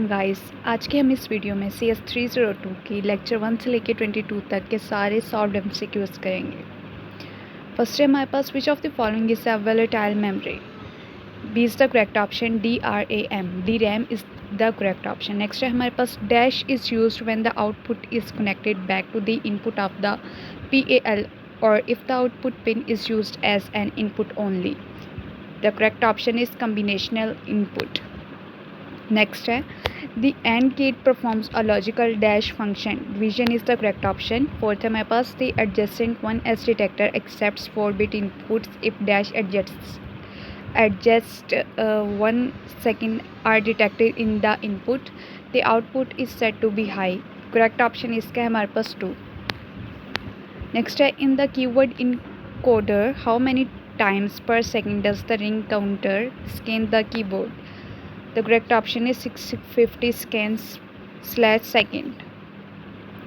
Guys, आज के हम इस वीडियो में CS302 की लेक्चर 1 से लेकर 22 तक के सारे सॉल्व्ड एमसीक्यूज करेंगे। फर्स्ट है हमारे पास which of the following is a volatile memory. B is the correct option, DRAM, DRAM is the correct option. Next है हमारे पास dash is used when the output is connected back to the input of the PAL और if the output pin is used as an input only. The correct option is combinational input. Next है the AND gate performs a logical dash function. Division is the correct option. Fourth है हमारे पास the adjacent 1S detector accepts 4-bit inputs if dash adjust 1 second are detected in the input. The output is said to be high. Correct option इसका है हमारे पास 2. Next है in the keyword encoder how many times per second does the ring counter scan the keyboard? The correct option is 650 scans/second.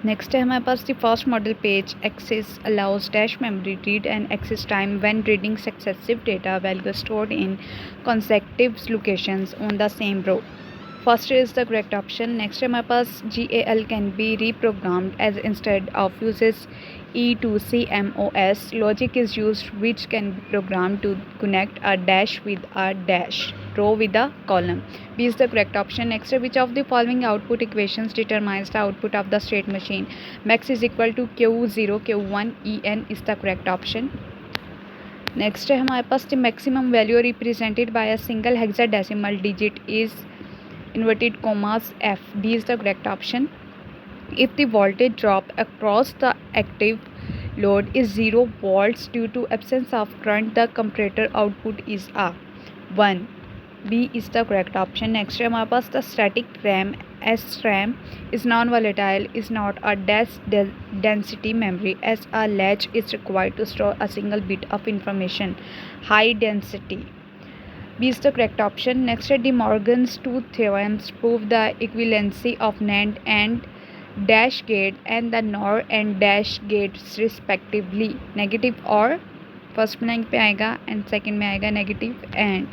Next है हमारे पास the first model page access allows dash memory read and access time when reading successive data values stored in consecutive locations on the same row. First is the correct option. Next है हमारे पास GAL can be reprogrammed as instead of uses E2CMOS. Logic is used which can be programmed to connect a dash with a dash, row with a column. B is the correct option. Next, which of the following output equations determines the output of the state machine? Max is equal to Q0 Q1 En is the correct option. Next है हमारे पास the maximum value represented by a single hexadecimal digit is inverted commas F. D is the correct option. If the voltage drop across the active load is 0 volts due to absence of current, the comparator output is a 1. B is the correct option. Next है हमारे पास the static RAM SRAM is non-volatile, is not a dash density memory as a latch is required to store a single bit of information. High density. B is the correct option. Next है De Morgan's two theorems prove the equivalency of NAND and dash gate and the NOR and dash gates respectively. Negative और first blank पे आएगा and second में आएगा negative and.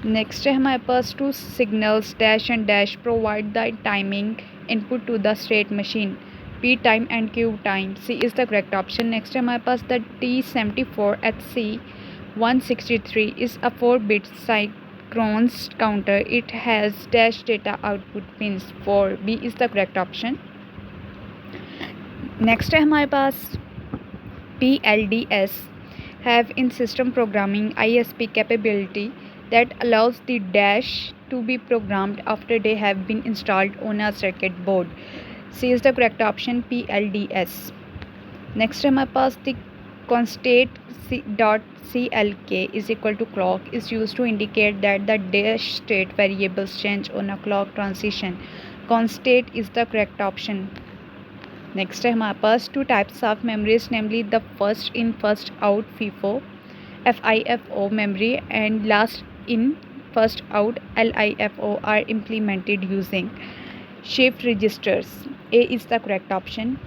Next है हमारे पास two signals dash and dash provide the timing input to the state machine. P time and Q time. C is the correct option. Next है हमारे पास the T74HC 163 is a 4-bit synchronous counter. It has dash data output pins 4. B is the correct option. Next है हमारे पास PLDS have in system programming ISP capability that allows the dash to be programmed after they have been installed on a circuit board. C is the correct option. PLDS. Next है हमारे पास the constate.clk is equal to clock is used to indicate that the dash state variables change on a clock transition. Constate is the correct option. Next है हमारे पास two types of memories, namely the first in first out FIFO memory and last in first out LIFO are implemented using shift registers. A is the correct option.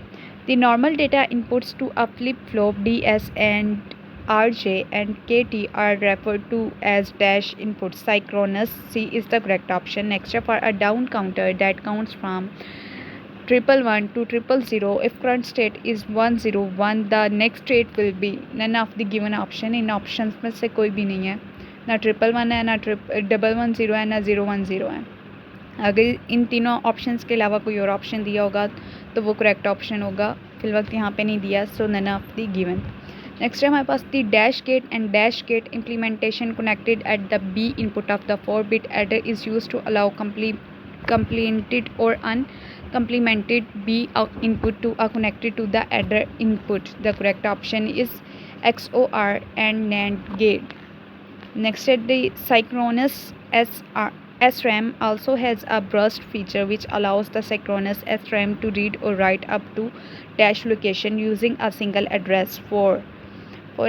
The normal data inputs to a flip-flop DS and RJ and KT are referred to as dash inputs. Synchronous. C is the correct option. Next, for a down counter that counts from 111 to 000, if current state is 101, the next state will be none of the given option. In options में से कोई भी नहीं है, ना 111 है, ना 110 है, ना 010 है. अगर इन तीनों ऑप्शंस के अलावा कोई और ऑप्शन दिया होगा तो वो करेक्ट ऑप्शन होगा. फिलवक्त यहाँ पे नहीं दिया, so none of the given. Next है हमारे पास the dash gate and dash gate implementation connected at the B input of the 4-bit adder is used to allow complemented or uncomplemented B input to are connected to the adder input. The correct option is XOR and NAND gate. Next at the synchronous SRAM also has a burst feature which allows the synchronous SRAM to read or write up to dash location using a single address. 4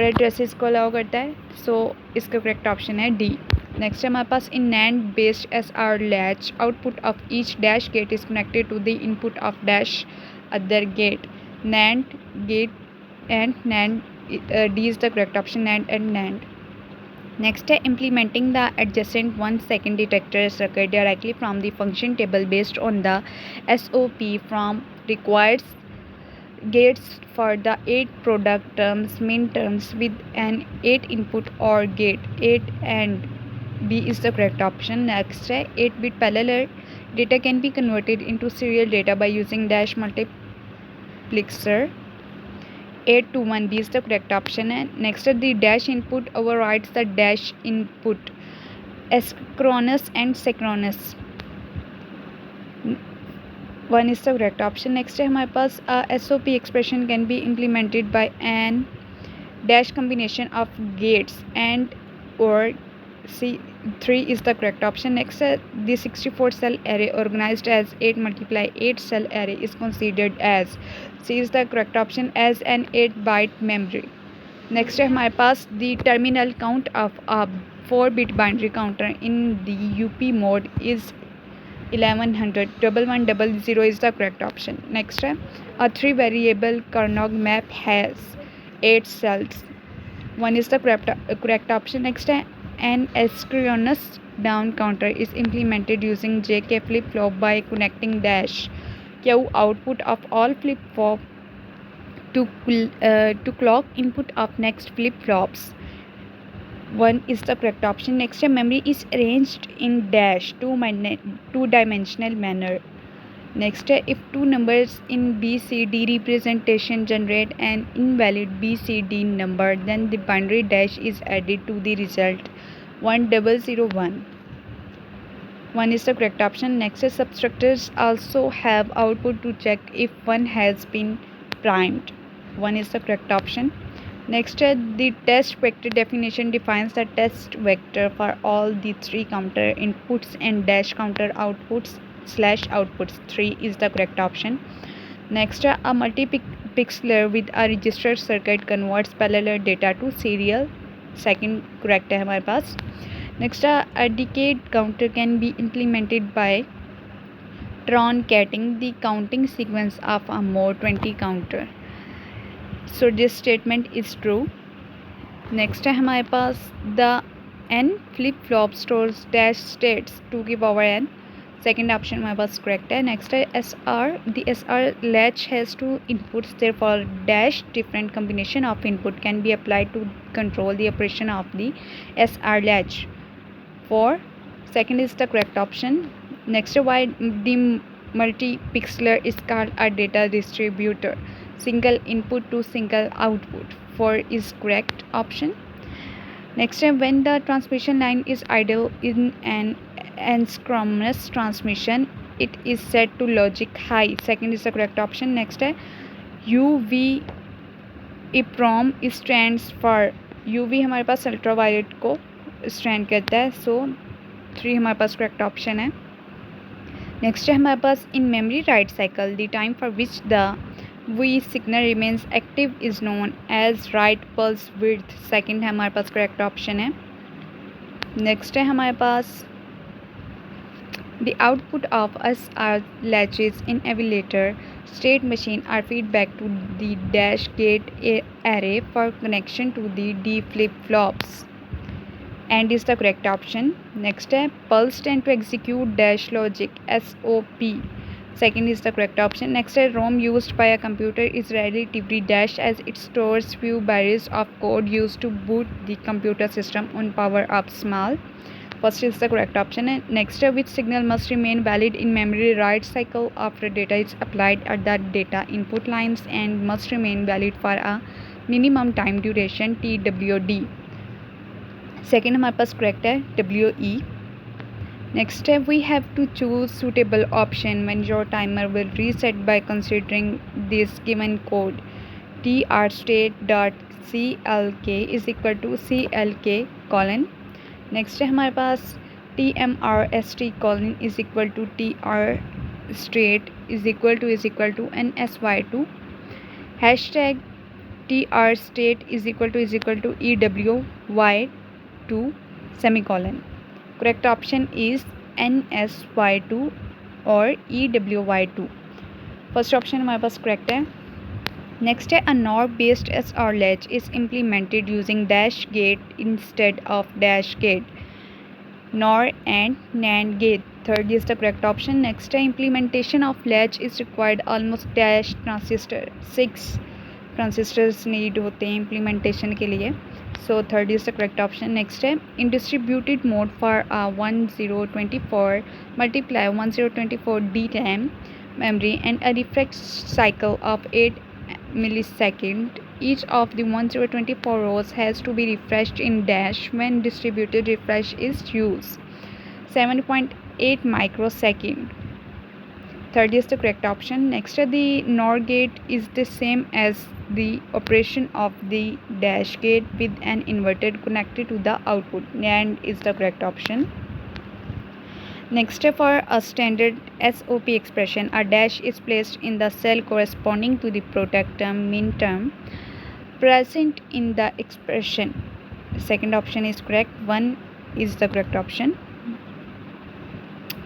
addresses को allow करता है, so इसका correct option है D. Next है हमारे पास in NAND based SR latch output of each dash gate is connected to the input of dash other gate. NAND gate and NAND. D is the correct option. NAND and NAND. Next है implementing the adjacent 1 second detector circuit directly from the function table based on the SOP from required gates for the 8 product terms min terms with an 8 input OR gate. 8 and B is the correct option. Next है 8-bit parallel data can be converted into serial data by using dash multiplexer. 8 to 1 B is the correct option. Next, the dash input overrides the dash input. Asynchronous and synchronous. 1 is the correct option. Next है हमारे पास SOP expression can be implemented by an dash combination of gates and or C3 is the correct option. Next, the 64 cell array organized as 8 multiply 8 cell array is considered as C is the correct option as an 8-byte memory. Next है हमारे पास the terminal count of a 4-bit binary counter in the UP mode is 1100. 1100 is the correct option. Next है a 3-variable Carnot map has 8 cells. 1 is the correct option. Next है an asynchronous down counter is implemented using JK flip-flop by connecting dash Q output of all flip-flop to clock input of next flip-flops. 1 is the correct option. Next, memory is arranged in dash two-dimensional manner. Next, if two numbers in BCD representation generate an invalid BCD number, then the binary dash is added to the result 1001. 1 is the correct option. Next, subtractors also have output to check if 1 has been primed. 1 is the correct option. Next, the test vector definition defines the test vector for all the 3 counter inputs and dash counter outputs / outputs. 3 is the correct option. Next, a multipixeler with a registered circuit converts parallel data to serial. Second correct है हमारे पास. Next, a decade counter can be implemented by truncating the counting sequence of a mode 20 counter. So this statement is true. Next है हमारे पास the n flip-flop stores dash states 2 की power n. Second option हमारे पास correct है. Next है SR. The SR latch has 2 inputs, therefore dash different combination of input can be applied to control the operation of the SR latch. 4. Second is the correct option. Next, why the multipixeler is called a data distributor. Single input to single output. 4 is correct option. Next, when the transmission line is idle in an asynchronous transmission, it is set to logic high. Second is the correct option. Next, UV EEPROM stands for UV हमारे पास ultraviolet को stand करता है. So 3 हमारे पास correct option है. Next है हमारे पास in memory write cycle the time for which the V signal remains active is known as write pulse width. Second है हमारे पास करेक्ट ऑप्शन है. नेक्स्ट है हमारे पास the output of SR latches in evaluator state machine are feed back to the dash gate array for connection to the D flip-flops. And is the correct option. Next, pulse tend to execute dash logic SOP. Second is the correct option. Next, ROM used by a computer is relatively dash as it stores few bytes of code used to boot the computer system on power up small. First is the correct option. Next, which signal must remain valid in memory write cycle after data is applied at the data input lines and must remain valid for a minimum time duration TWD. Second हमारे पास correct है WE. Next है we have to choose suitable option when your timer will reset by considering this given code TRState.CLK is equal to CLK colon. Next है हमारे पास TMRST colon is equal to TRState is equal to NSY2. Hashtag TRState is equal to EWY2 semicolon. Correct option is NSY2 और EWY2. First option हमारे पास correct है. Next, a NOR-based SR latch is implemented using dash gate instead of dash gate, NOR and NAND gate. Third is the correct option. Next, implementation of latch is required almost dash transistor. 6 transistors need होते हैं implementation के लिए. So third is the correct option. Next, in distributed mode for a 1024 multiply 1024 DRAM memory and a refresh cycle of 8 millisecond, each of the 1024 rows has to be refreshed in dash when distributed refresh is used. 7.8 microsecond. Third is the correct option. Next, the NOR gate is the same as the operation of the dash gate with an inverter connected to the output. NAND is the correct option. Next, for a standard SOP expression, a dash is placed in the cell corresponding to the product term, min term, present in the expression. Second option is correct. 1 is the correct option.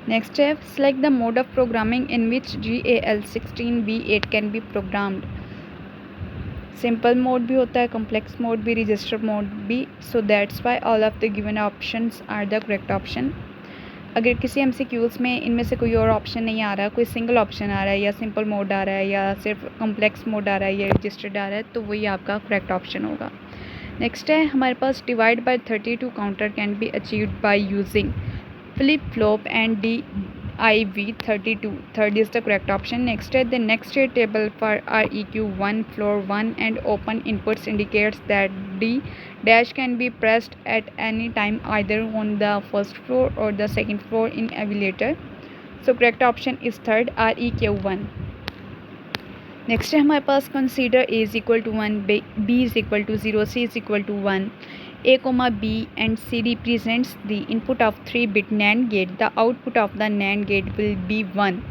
Next step, select the mode of programming in which GAL16B8 can be programmed. Simple mode भी होता है, complex mode भी, register mode भी. So that's why all of the given options are the correct option. अगर किसी MCQs में इनमें से कोई और ऑप्शन नहीं आ रहा, कोई सिंगल ऑप्शन आ रहा है या सिंपल मोड आ रहा है या सिर्फ कॉम्प्लेक्स मोड आ रहा है या रजिस्टर्ड आ रहा है, तो वही आपका करेक्ट ऑप्शन होगा. नेक्स्ट है हमारे पास divide by 32 counter can be achieved by using flip flop and DIV32. Third is the correct option. Next, the next table for REQ1 floor 1 and open inputs indicates that D dash can be pressed at any time either on the first floor or the second floor in elevator. So correct option is third, REQ1. Next है हमारे पास consider a is equal to 1, b is equal to 0, c is equal to 1. A, B and C represents the input of 3-bit NAND gate. The output of the NAND gate will be 1.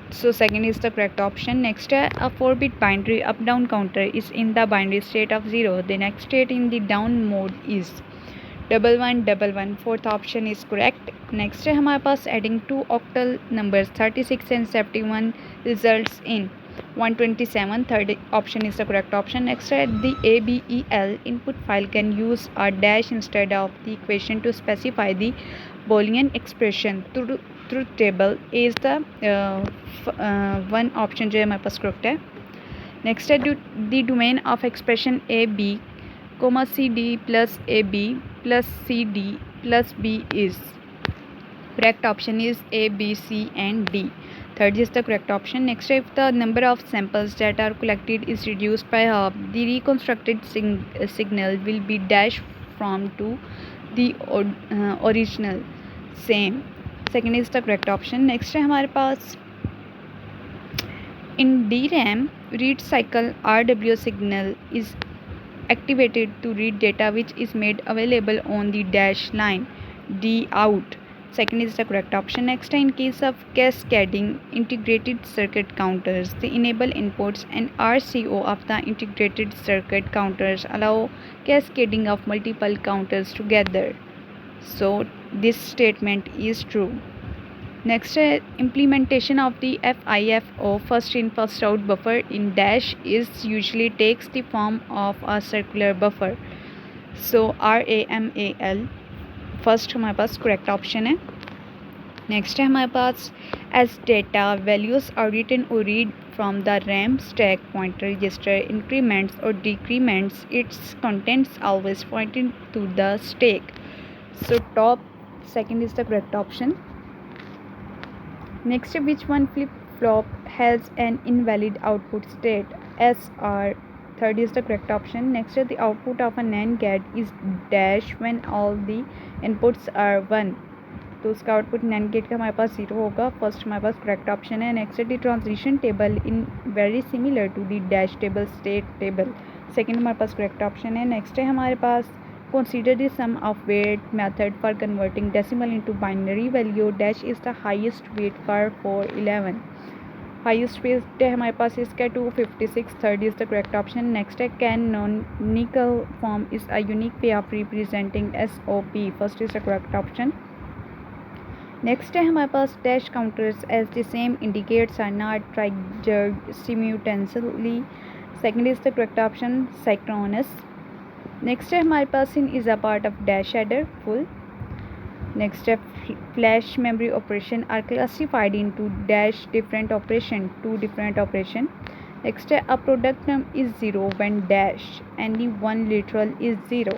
So second is the correct option. Next, a 4-bit binary up-down counter is in the binary state of 0. The next state in the down mode is 1111. Fourth option is correct. Next है हमारे पास adding two octal numbers 36 and 71 results in 127. Third option is the correct option. Next, the ABEL input file can use a dash instead of the equation to specify the Boolean expression. Truth table is the one option जो हमारे पास correct है. Next, the domain of expression AB, CD plus AB plus CD plus B is. Correct option is A, B, C and D. Third is the correct option. Next, if the number of samples that are collected is reduced by half, the reconstructed signal will be dashed from to the original. Same. Second is the correct option. Next है हमारे पास in DRAM read cycle RW signal is activated to read data which is made available on the dash line D out. Second is the correct option. Next, in case of cascading integrated circuit counters, the enable inputs and RCO of the integrated circuit counters allow cascading of multiple counters together. So this statement is true. Next, implementation of the FIFO first in first out buffer in dash is usually takes the form of a circular buffer. So RAMAL first हमारे पास correct option है. Next है हमारे पास as data values are written और read from the RAM stack pointer register increments और decrements its contents always pointed to the stack. So top second is the correct option. Next which one flip flop has an invalid output state SR. Third is the correct option. Next, the output of a NAND gate is dash when all the inputs are 1. तो उसका output NAND gate का हमारे पास 0 होगा. First हमारे पास correct option है. Next the transition table in very similar to the dash table state table. Second हमारे पास करेक्ट ऑप्शन है. नेक्स्ट है हमारे पास consider the sum of weight method for converting decimal into binary value. Dash is the highest weight for 411. Highest weight है हमारे पास इसका 256. Third is the correct option. Next है canonical form is a unique way of representing SOP. First is the correct option. Next है हमारे पास dash counters as the same indicates are not triggered simultaneously. Second is the correct option synchronous. Next है हमारे पास in is a part of dash adder full. Next है flash memory operation are classified into dash different operation, two different operation. Next, a product term is 0 when dash any one literal is 0.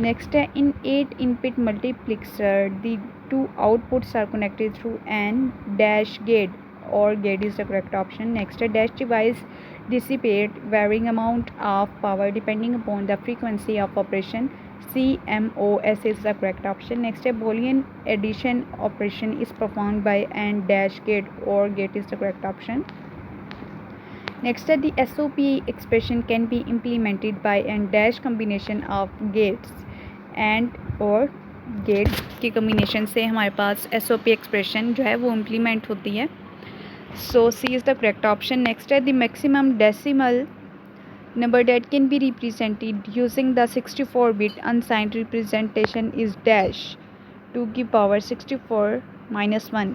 Next, in 8 input multiplexer, the two outputs are connected through an dash gate, or gate is the correct option. Next, dash device dissipate varying amount of power depending upon the frequency of operation. CMOS is the correct option. Next, a Boolean addition operation is performed by an dash gate, or gate is the correct option. Next, the SOP expression can be implemented by and dash combination of gates and or gate के combination से हमारे पास SOP expression जो है वो implement होती है. So C is the correct option. Next है the maximum decimal number that can be represented using the 64-bit unsigned representation is dash 2 की power 64 minus 1.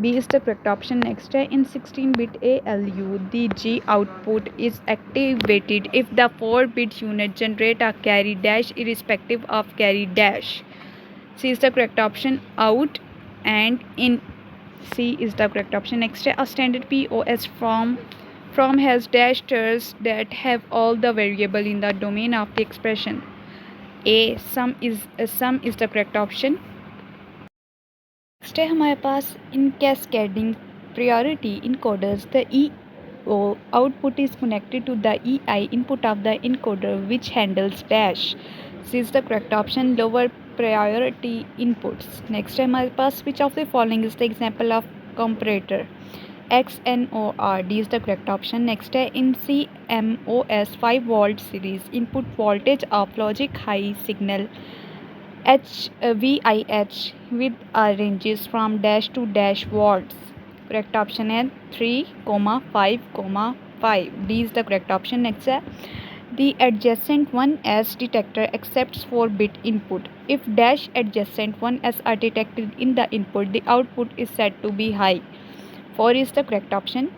B is the correct option. Next, in 16-bit ALU, the G output is activated if the 4-bit unit generate a carry dash irrespective of carry dash. C is the correct option. Out and in. C is the correct option. Next, a standard POS from has dashers that have all the variable in the domain of the expression. A sum is the correct option. Next है हमारे पास in cascading priority encoders the EO output is connected to the EI input of the encoder which handles dash. This is the correct option. Lower priority inputs. Next है हमारे पास which of the following is the example of comparator? XNOR. D is the correct option. Next है in CMOS 5 volt series input voltage of logic high signal VIH with ranges from dash to dash volts. Correct option है 3,5,5. D is the correct option. Next है the adjacent 1s detector accepts 4-bit input. If dash adjacent 1s are detected in the input, the output is said to be high. 4 is the correct option.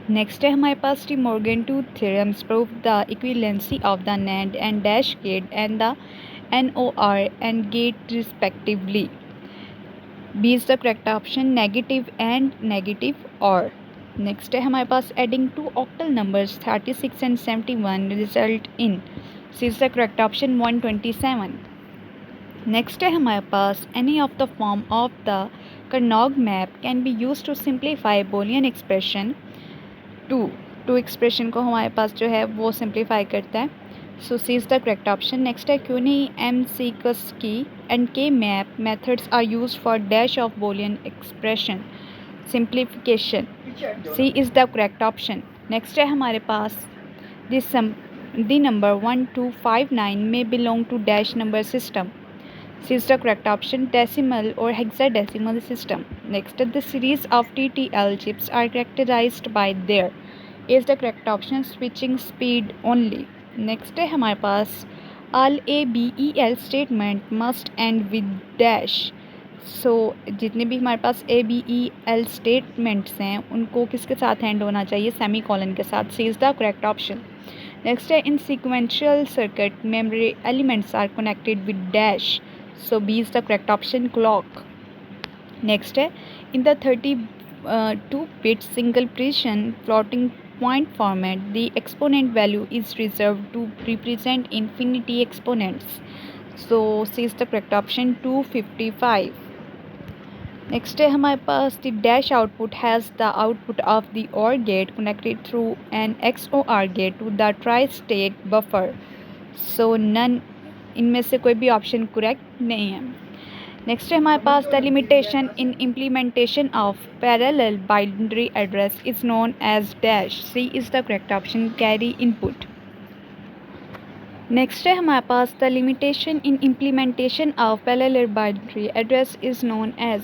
Next है हमारे पास De Morgan two theorems prove the equivalency of the NAND and dash gate and the NOR and gate respectively. B is the correct option. Negative and negative OR. Next है हमारे पास adding two octal numbers 36 and 71 result in. C is the correct option 127. Next है हमारे पास any of the form of the Carnot map can be used to simplify Boolean expression. To expression को हमारे पास जो है वो सिंप्लीफाई करता है. So C is the correct option. Next है Quine MCSK and K map methods are used for dash of Boolean expression simplification. C is the correct option. Next है हमारे पास द नंबर 1 2 5 9 में belong to dash number system. C is the correct option. Decimal or hexadecimal system. Next, the series of TTL chips are characterized by their. A is the correct option. Switching speed only. Next है हमारे पास all ABEL statement must end with dash. So जितने भी हमारे पास ABEL statements हैं उनको किसके साथ and होना चाहिए? सेमीकोलन के साथ. C is the correct option. Next है in sequential circuit memory elements are connected with dash. So B is the correct option. Clock. Next है in the 32-bit single precision floating point format, the exponent value is reserved to represent infinity exponents. So C is the correct option 255. Next है हमारे पास the dash output has the output of the OR gate connected through an XOR gate to the tri-state buffer. So none इनमें से कोई भी option correct नहीं है. Next है हमारे पास the limitation in implementation of parallel binary adder is known as dash. C is the correct option. Carry input. Next है हमारे पास the limitation in implementation of parallel binary adder is known as.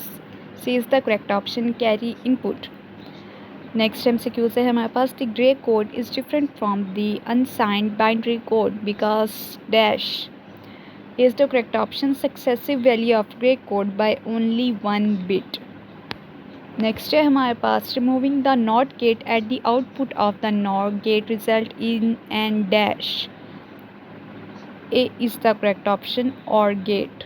C is the correct option. Carry input. Next MCQ से हमारे पास the gray code is different from the unsigned binary code because dash is the correct option. Successive value of gray code by only 1 bit. Next है हमारे पास removing the not gate at the output of the not gate result in an dash. A is the correct option or gate.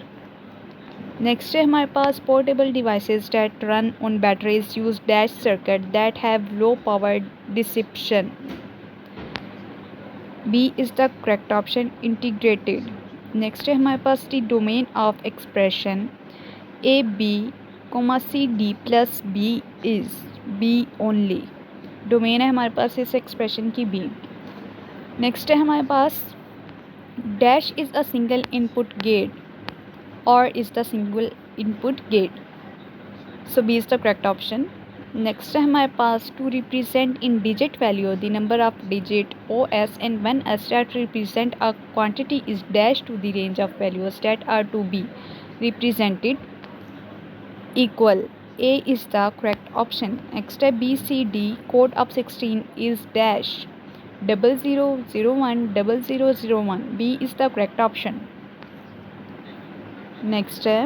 Next है हमारे पास portable devices that run on batteries use dash circuit that have low power dissipation. B is the correct option integrated. Next है हमारे पास the domain of expression A B C D plus B is B only. Domain है हमारे पास इस expression की B. Next है हमारे पास dash is a single input gate or is the single input gate. So B is the correct option. Next है हमारे पास to represent in digit value the number of digit OS and 1s that represent a quantity is dash to the range of values that are to be represented equal. A is the correct option. Next है B C D code of 16 is dash 00010001. B is the correct option. Next है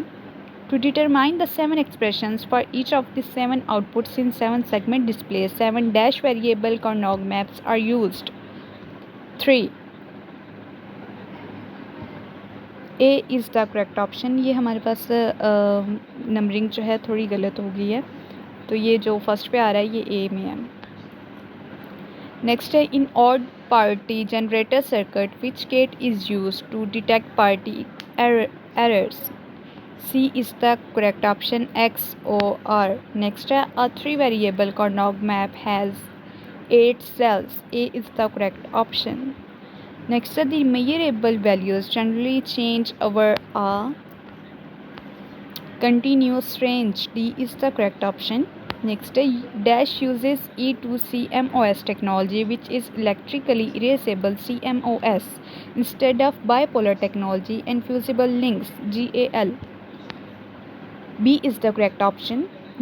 to determine the 7 expressions for each of the 7 outputs in 7 segment displays 7 dash variable Carnot maps are used. 3. A is the correct option. ये हमारे पास numbering जो है थोड़ी गलत हो गई है, तो ये जो फर्स्ट पे आ रहा है ये A में है. नेक्स्ट है in odd parity generator circuit which gate is use to detect parity errors. C is the correct option XOR. Next a 3 variable Carnot map has 8 cells. A is the correct option. Next the measurable values generally change over a continuous range. D is the correct option. Next dash uses E2CMOS technology which is electrically erasable CMOS instead of bipolar technology and fusible links GAL. B is the correct option.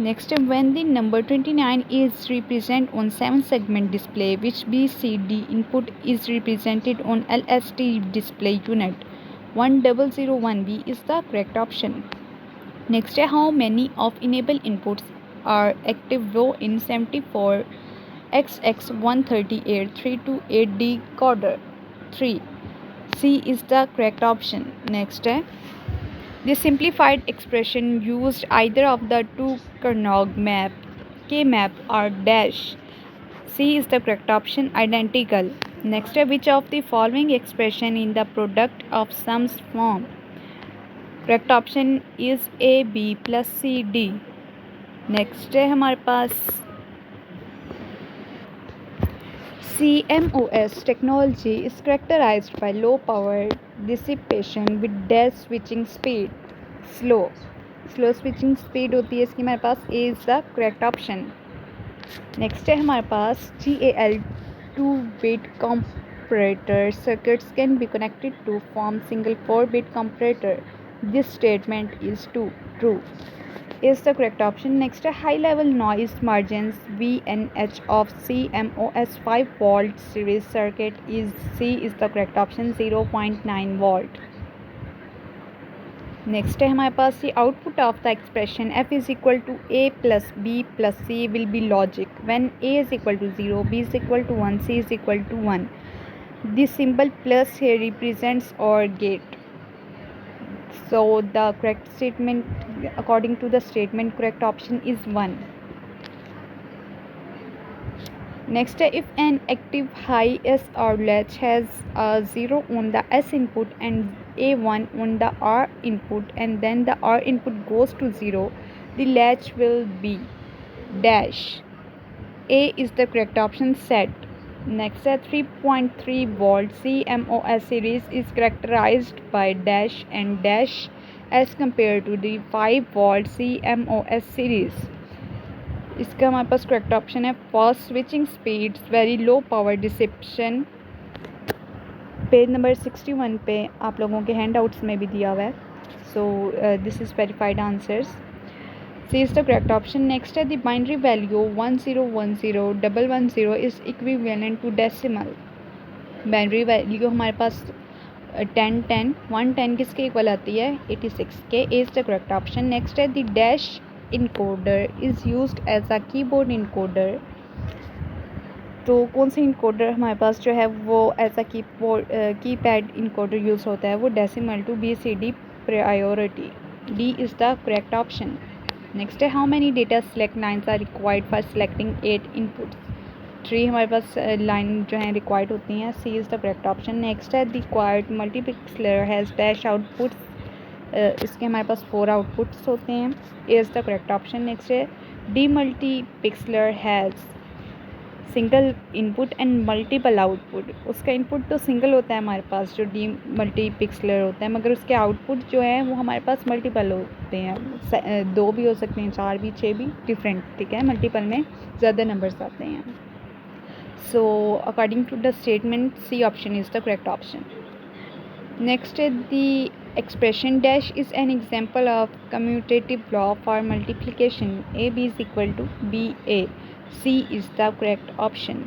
Next when the number 29 is represented on 7 segment display which BCD input is represented on LSD display unit 1001. B is the correct option. Next how many of enable inputs are active row in 74XX138 328 decoder. 3. C is the correct option. Next the simplified expression used either of the two Carnot map K map or dash. C is the correct option identical. Next which of the following expression in the product of sums form. Correct option is A B plus C D. Next है हमारे पास CMOS technology is characterized by low power dissipation with dash switching speed. Slow switching speed होती है इसकी हमारे पास. A is the correct option. Next है हमारे पास GAL 2-bit comparator circuits can be connected to form single 4-bit comparator. This statement is true. Is the correct option. Next high level noise margins VNH of CMOS 5 volt series circuit is C is the correct option 0.9 volt. Next है हमारे पास the output of the expression f is equal to a plus b plus c will be logic when a is equal to 0, b is equal to 1, c is equal to 1. The symbol plus here represents OR gate. So the correct statement according to the statement correct option is 1. Next if an active high S or latch has a 0 on the S input and A1 on the R input and then the R input goes to 0, the latch will be dash. A is the correct option set. Next at 3.3 volt CMOS series is characterized by dash and dash as compared to the 5 volt CMOS series. इसका हमारे पास correct option है fast switching speeds very low power dissipation. Page number 61 पे आप लोगों के hand outs में भी दिया हुआ है. So this is verified answers. C is the correct option. Next the binary value 1010110 is equivalent to decimal. Binary value हमारे पास 10 110 किसके इक्वल आती है 86 के. A is the correct option. Next the dash encoder is used as a keyboard encoder. तो कौन सा encoder हमारे पास जो है वो as a keypad encoder use होता है, वो decimal to BCD priority. D is the correct option. Next है how many data select lines are required for selecting 8 inputs. 3 हमारे पास लाइन जो है रिक्वायर्ड होती हैं. C is the correct option. Next है the required multiplexer has dash outputs. इसके हमारे पास 4 आउटपुट्स होते हैं. A is the correct option. Next है the मल्टीपिक्सलर has single input and multiple output. उसका इनपुट तो सिंगल होता है हमारे पास जो डी मल्टीपिक्सलर होता है, मगर उसके आउटपुट जो है वो हमारे पास मल्टीपल होते हैं. 2 भी हो सकते हैं, 4 भी, 6 भी, डिफरेंट. ठीक है, मल्टीपल में ज़्यादा नंबर्स आते हैं. So according to the statement C option is the correct option. Next है the expression dash is an example of commutative law for multiplication. AB is equal to BA. C is the correct option.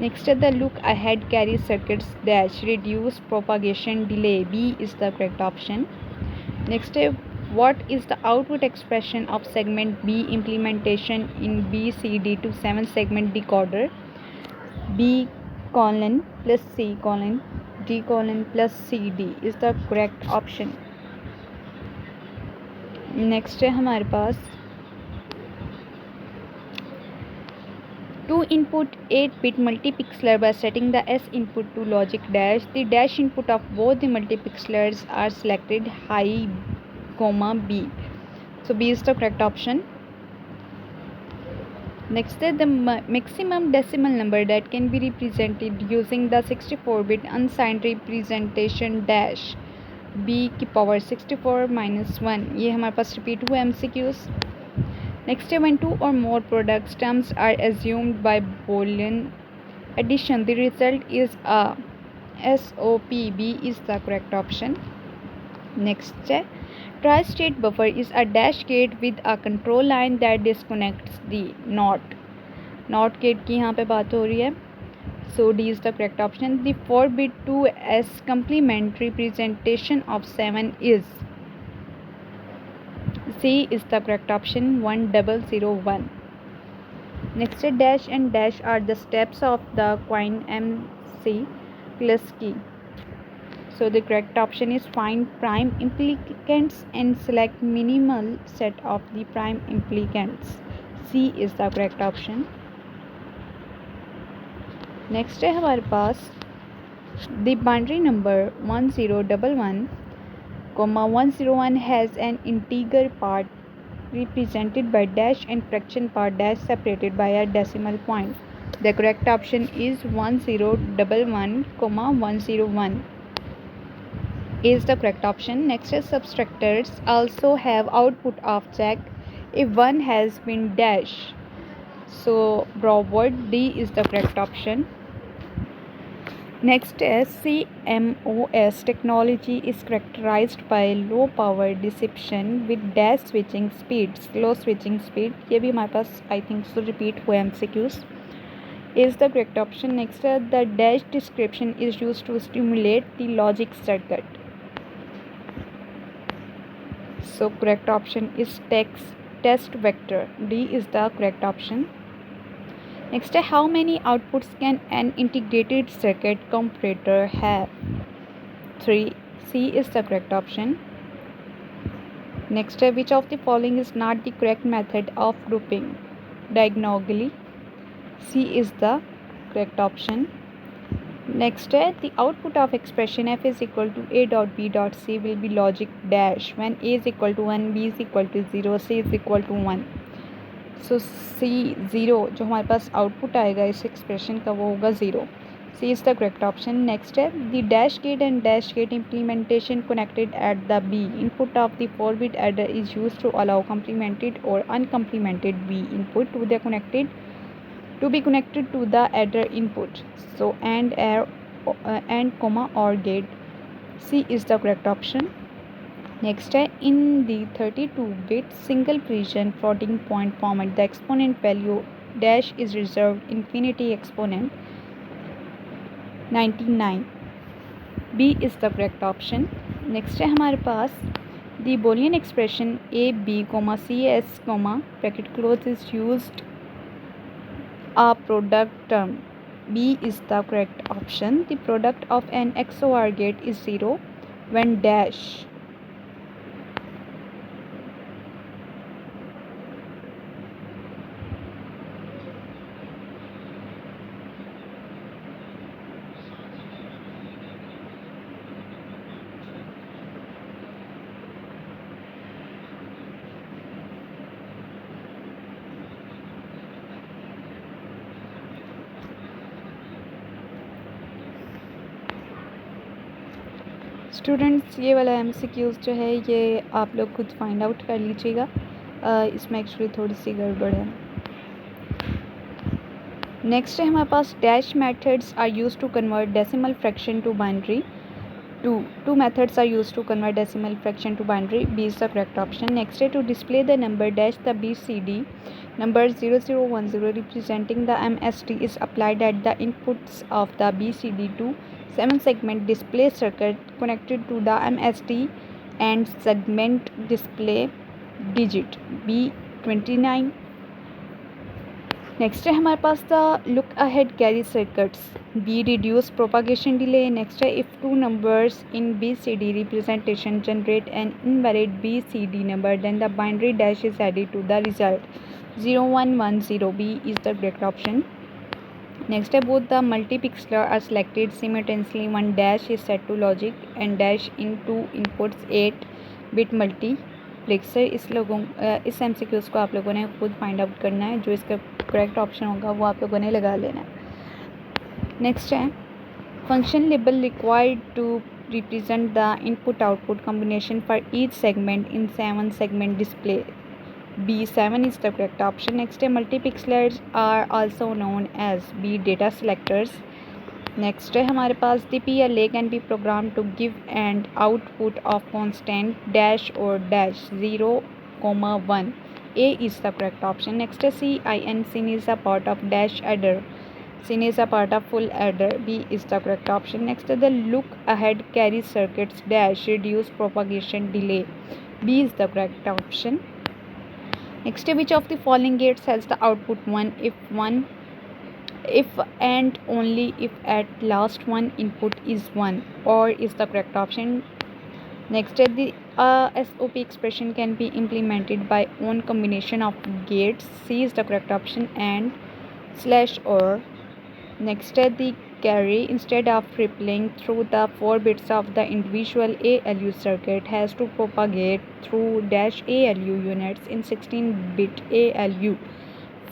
Next the look ahead carries circuits dash reduce propagation delay. B is the correct option. Next what is the output expression of segment B implementation in BCD to 7 segment decoder. B colon plus C colon D colon plus CD is the correct option. Next है हमारे पास two input 8-bit multipixeler by setting the S input to logic dash. The dash input of both the multipixelers are selected high, B. So B is the correct option. Next is the maximum decimal number that can be represented using the 64-bit unsigned representation dash. B की power 64 minus 1. ये हमारे पास repeat हुआ MCQs. Next है when 2 or more product terms are assumed by Boolean addition, the result is a SOP. B is the correct option. Next है tri-state buffer is a dash gate with a control line that disconnects the not gate की यहाँ पे बात हो रही है. So D is the correct option. The 4-bit 2s complement representation of 7 is. C is the correct option. 1001. Next dash and dash are the steps of the coin MC plus key. So the correct option is find prime implicants and select minimal set of the prime implicants. C is the correct option. Next है हमारे पास the binary number 1011, 101 has an integer part represented by dash and fraction part dash separated by a decimal point. The correct option is 1011, 101 is the correct option. Next is subtractors also have output of check if 1 has been dash. So Broward D is the correct option. Next is CMOS technology is characterized by low power dissipation with dash switching speed, slow switching speed. ये भी हमारे पास I think so repeat हुए MCQs is the correct option. Next the dash description is used to stimulate the logic circuit. So correct option is test vector. D is the correct option. Next, how many outputs can an integrated circuit comparator have? 3. C is the correct option. Next, which of the following is not the correct method of grouping diagonally? C is the correct option. Next, the output of expression f is equal to a dot b dot c will be logic dash when a is equal to 1, b is equal to 0, c is equal to 1. सो सी 0 जो हमारे पास output आएगा इस expression का वो होगा 0. C is the correct option. Next है the dash gate and dash gate implementation connected at the B input of the 4-bit adder is use to allow complemented or uncomplemented B input to the connected to B connected to the adder input. So and comma or gate. C is the correct option. Next, in the 32-bit single precision floating point format, the exponent value dash is reserved infinity exponent 99. B is the correct option. Next है हमारे पास The Boolean expression a, b, cs, bracket close is used a product term. B is the correct option. The product of an XOR gate is 0 when dash. Students ये वाला MCQs जो है ये आप लोग खुद फाइंड आउट कर लीजिएगा, इसमें एक्चुअली थोड़ी सी गड़बड़ है। नेक्स्ट है हमारे पास dash methods are use to convert decimal fraction to binary. Two methods are used to convert decimal fraction to binary. B is the correct option. Next to display the number dash the BCD number 0010 representing the MSD is applied at the inputs of the BCD to 7-segment display circuit connected to the MSD and segment display digit B29. Next है हमारे पास the look ahead carry circuits. B reduce propagation delay. Next है if two numbers in BCD representation generate an invalid BCD number then the binary dash is added to the result 0110। B is the correct option. Next है both the multiplexer are selected simultaneously one dash is set to logic and dash in two inputs 8-bit multiplexer. इस MCQs को आप लोगों ने खुद find out करना है, जो इसका करेक्ट ऑप्शन होगा वो आप लोगों ने लगा लेना है। नेक्स्ट है function label required to represent the input output combination for each segment in 7-segment display. B7 is the correct option. Next है multipixelers are also known as B data selectors. Next है हमारे पास the PLA can be programmed to give and output of constant dash or dash 0,1. A is the correct option. Next is CIN. Sin is a part of dash adder. Sin is a part of full adder. B is the correct option. Next is the look ahead carry circuits dash reduce propagation delay. B is the correct option. Next, which of the following gates has the output 1 if and only if at last one input is 1, or is the correct option. Next, the SOP expression can be implemented by one combination of gates. C is the correct option, and slash or. Next, the carry instead of rippling through the 4 bits of the individual ALU circuit has to propagate through dash ALU units in 16-bit ALU.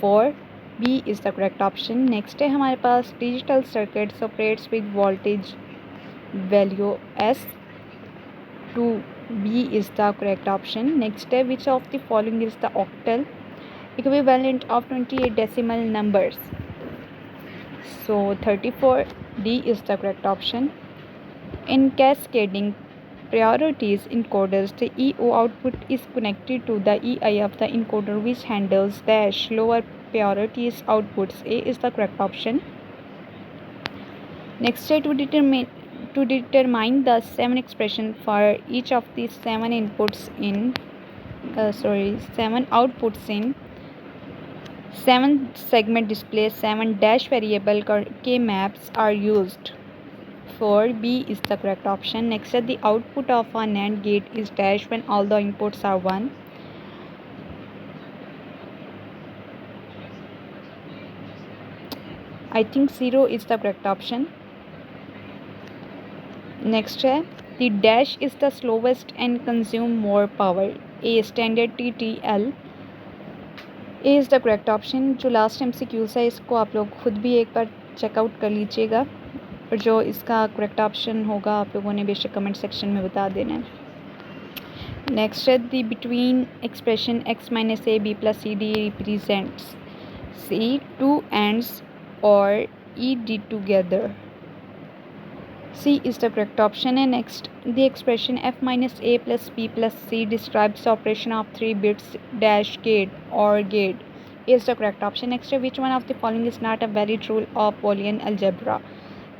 4. B is the correct option. Next है हमारे पास digital circuits operates with voltage value S. 2. B is the correct option. Next है which of the following is the octal equivalent of 28 decimal numbers. So 34. D is the correct option. In cascading priorities encoders, the EO output is connected to the EI of the encoder which handles dash lower priorities outputs. A is the correct option. Next, to determine the 7 expression for each of the 7 inputs in 7 outputs in 7-segment display, 7 dash variable K maps are used. 4. B is the correct option. Next, the output of a NAND gate is dash when all the inputs are 1. I think 0 is the correct option. Next, the dash is the slowest and consume more power. A standard TTL. A is the correct option. जो last MCQs है इसको आप लोग खुद भी एक बार checkout कर लीजिएगा, और जो इसका करेक्ट ऑप्शन होगा आप लोगों ने बेशक कमेंट सेक्शन में बता देना है। नेक्स्ट है the between expression x minus A B plus C D represents C two ends or E D together. C is the correct option. And next, the expression f minus a plus b plus c describes the operation of 3 bits dash gate or gate. A is the correct option. Next, which one of the following is not a valid rule of Boolean algebra?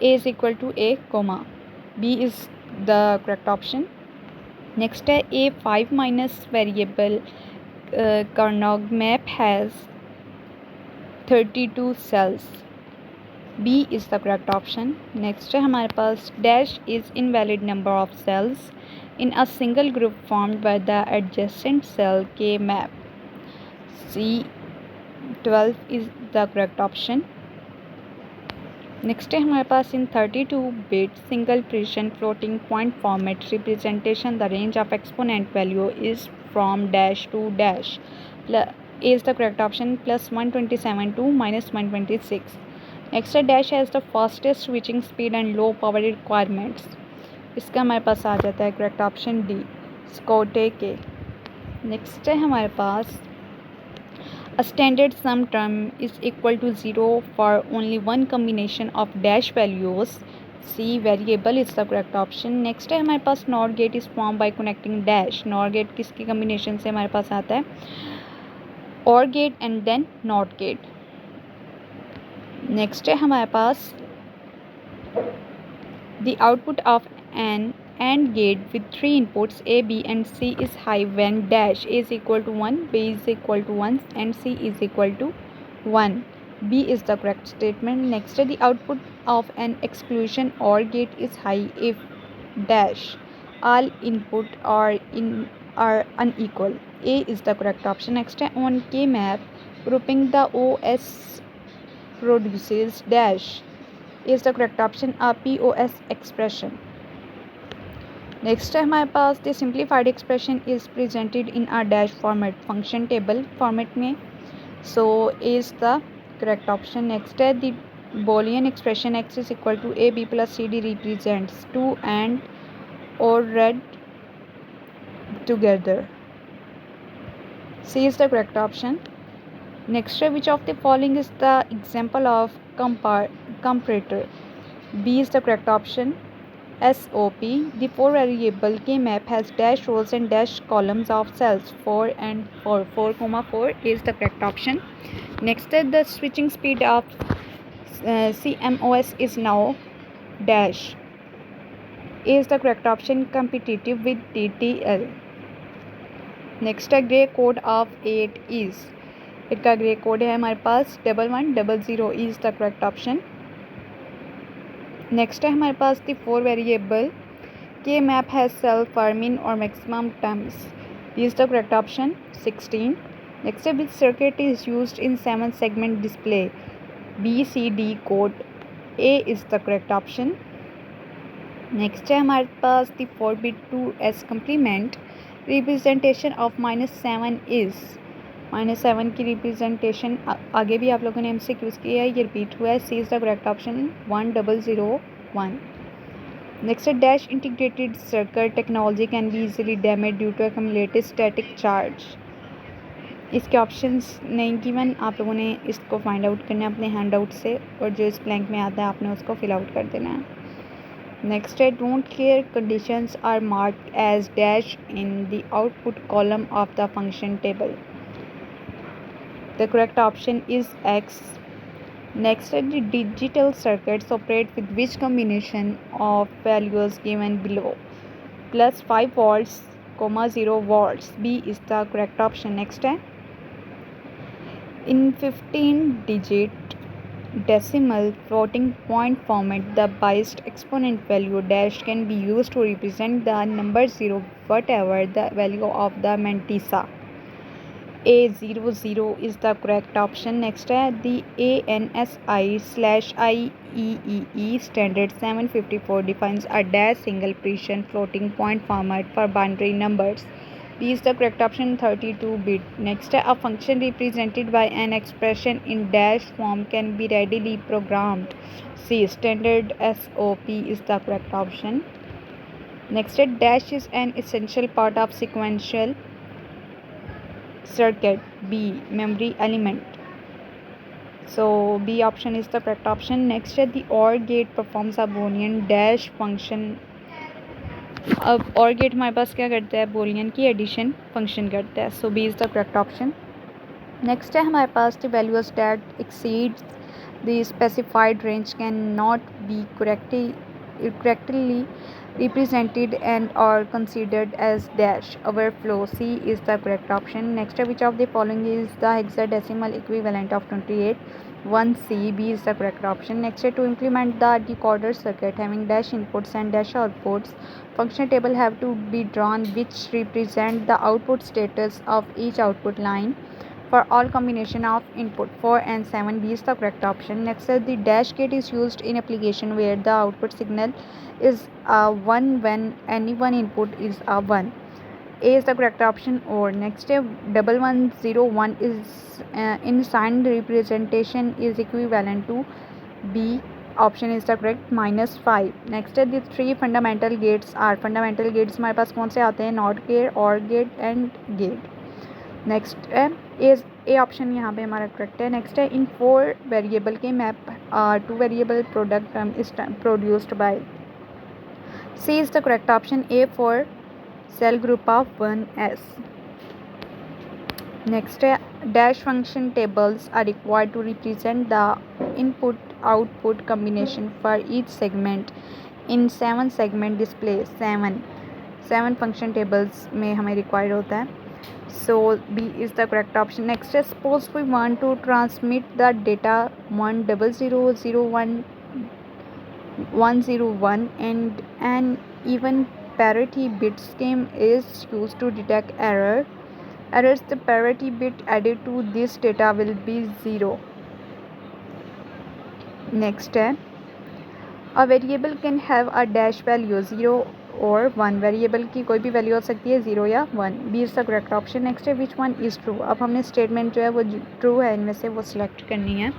A is equal to a comma. B is the correct option. Next है ए 5 minus variable Carnot map has 32 cells. B is the correct option. Next है हमारे पास dash is invalid number of cells in a single group formed by the adjacent cell K map. C 12 is the correct option. Next है हमारे पास इन 32-bit single precision floating point format representation the range of exponent value is from dash to dash. A is the correct option plus 127 to minus 126. Next है dash has the fastest switching speed and low power requirements. इसका हमारे पास आ जाता है correct option D Scotty K. Next है हमारे पास a standard sum term is equal to 0 for only one combination of dash values. C variable is the correct option. Next है हमारे पास NOR gate is formed by connecting dash. NOR gate किसकी combination से हमारे पास आता है OR gate and then NOT gate. Next है हमारे पास the output of an AND gate with 3 inputs A, B and C is high when dash A is equal to 1, B is equal to 1 and C is equal to 1. B is the correct statement. Next, the output of an exclusion OR gate is high if dash all input are unequal. A is the correct option. Next, on K map, grouping the OS produces dash is the correct option. A POS expression. Next है हमारे पास the simplified expression is presented in a dash format function table format में. So is the correct option. Next है the Boolean expression x is equal to a b plus c d represents 2 and or read together. C is the correct option. Next, which of the following is the example of comparator? B is the correct option. SOP. The 4 variable K map has dash rows and dash columns of cells 4 and 4. 4, is the correct option. Next, the switching speed of CMOS is now dash. Is the correct option. Competitive with TTL. Next, gray code of 8 is. इसका gray code है हमारे पास 1100 is the correct option. Next है हमारे पास the 4 variable के map has cells for min or maximum terms. Is the correct option 16. Next है which circuit is used in 7 segment display. BCD code. A is the correct option. Next है हमारे पास the 4-bit 2s complement representation of -7 is. -7 की representation आगे भी आप लोगों ने हमसे यूज़ किया है, ये रिपीट हुआ है. C is the correct option 1001. Next है dash integrated circuit technology can be easily damage due to accumulated static charge. इसके ऑप्शंस नहीं गिवन, आप लोगों ने इसको फाइंड आउट करना है अपने हैंड आउट से और जो इस ब्लैंक में आता है आपने उसको फिल आउट कर देना है. नेक्स्ट है don't care conditions are marked as dash in the output column of the function table. The correct option is X. Next, the digital circuits operate with which combination of values given below? Plus 5 volts, 0 volts. B is the correct option. Next, in 15-digit decimal floating point format, the biased exponent value dash can be used to represent the number 0, whatever the value of the mantissa. A00 is the correct option. Next है the ANSI/IEEE standard 754 defines a dash single precision floating point format for binary numbers. B is the correct option 32-bit. Next है a function represented by an expression in dash form can be readily programmed. C standard SOP is the correct option. Next है dash is an essential part of sequential circuit. B memory element. So B option is the correct option. Next है the OR gate performs a Boolean dash function. अब OR gate हमारे पास क्या करता है, Boolean की addition function करता है. So B is the correct option. Next है हमारे पास the values that exceeds the specified range cannot be correctly correctly represented and or considered as dash overflow. C is the correct option. Next, which of the following is the hexadecimal equivalent of 28? 1C. B is the correct option. Next, to implement the decoder circuit having dash inputs and dash outputs, function table have to be drawn which represent the output status of each output line for all combination of input. 4 and 7. B is the correct option. Next, the dash gate is used in application where the output signal is 1 when any one input is a 1. A is the correct option. Or next, 1101 is in signed representation is equivalent to B option is the correct -5. Next है the three fundamental gates are. Fundamental gates हमारे पास कौन से आते हैं? Not gate, और gate and gate. Next है A option यहाँ पे हमारा करेक्ट है. नेक्स्ट है इन 4 वेरिएबल के map 2 variable product is produced by. C is the correct option. A four cell group of 1s. Next, dash function tables are required to represent the input output combination for each segment in 7 segment display. 7 function tables में हमें required होता है. So B is the correct option. Next, suppose we want to transmit the data 1000101 and an even parity bit scheme is used to detect errors. The parity bit added to this data will be 0. Next, a variable can have a dash value 0 or 1. Variable की कोई भी value हो सकती है 0 या 1. B is the correct option. Next है which one is true. अब हमने स्टेटमेंट जो है वो ट्रू है इनमें से वो सिलेक्ट करनी है.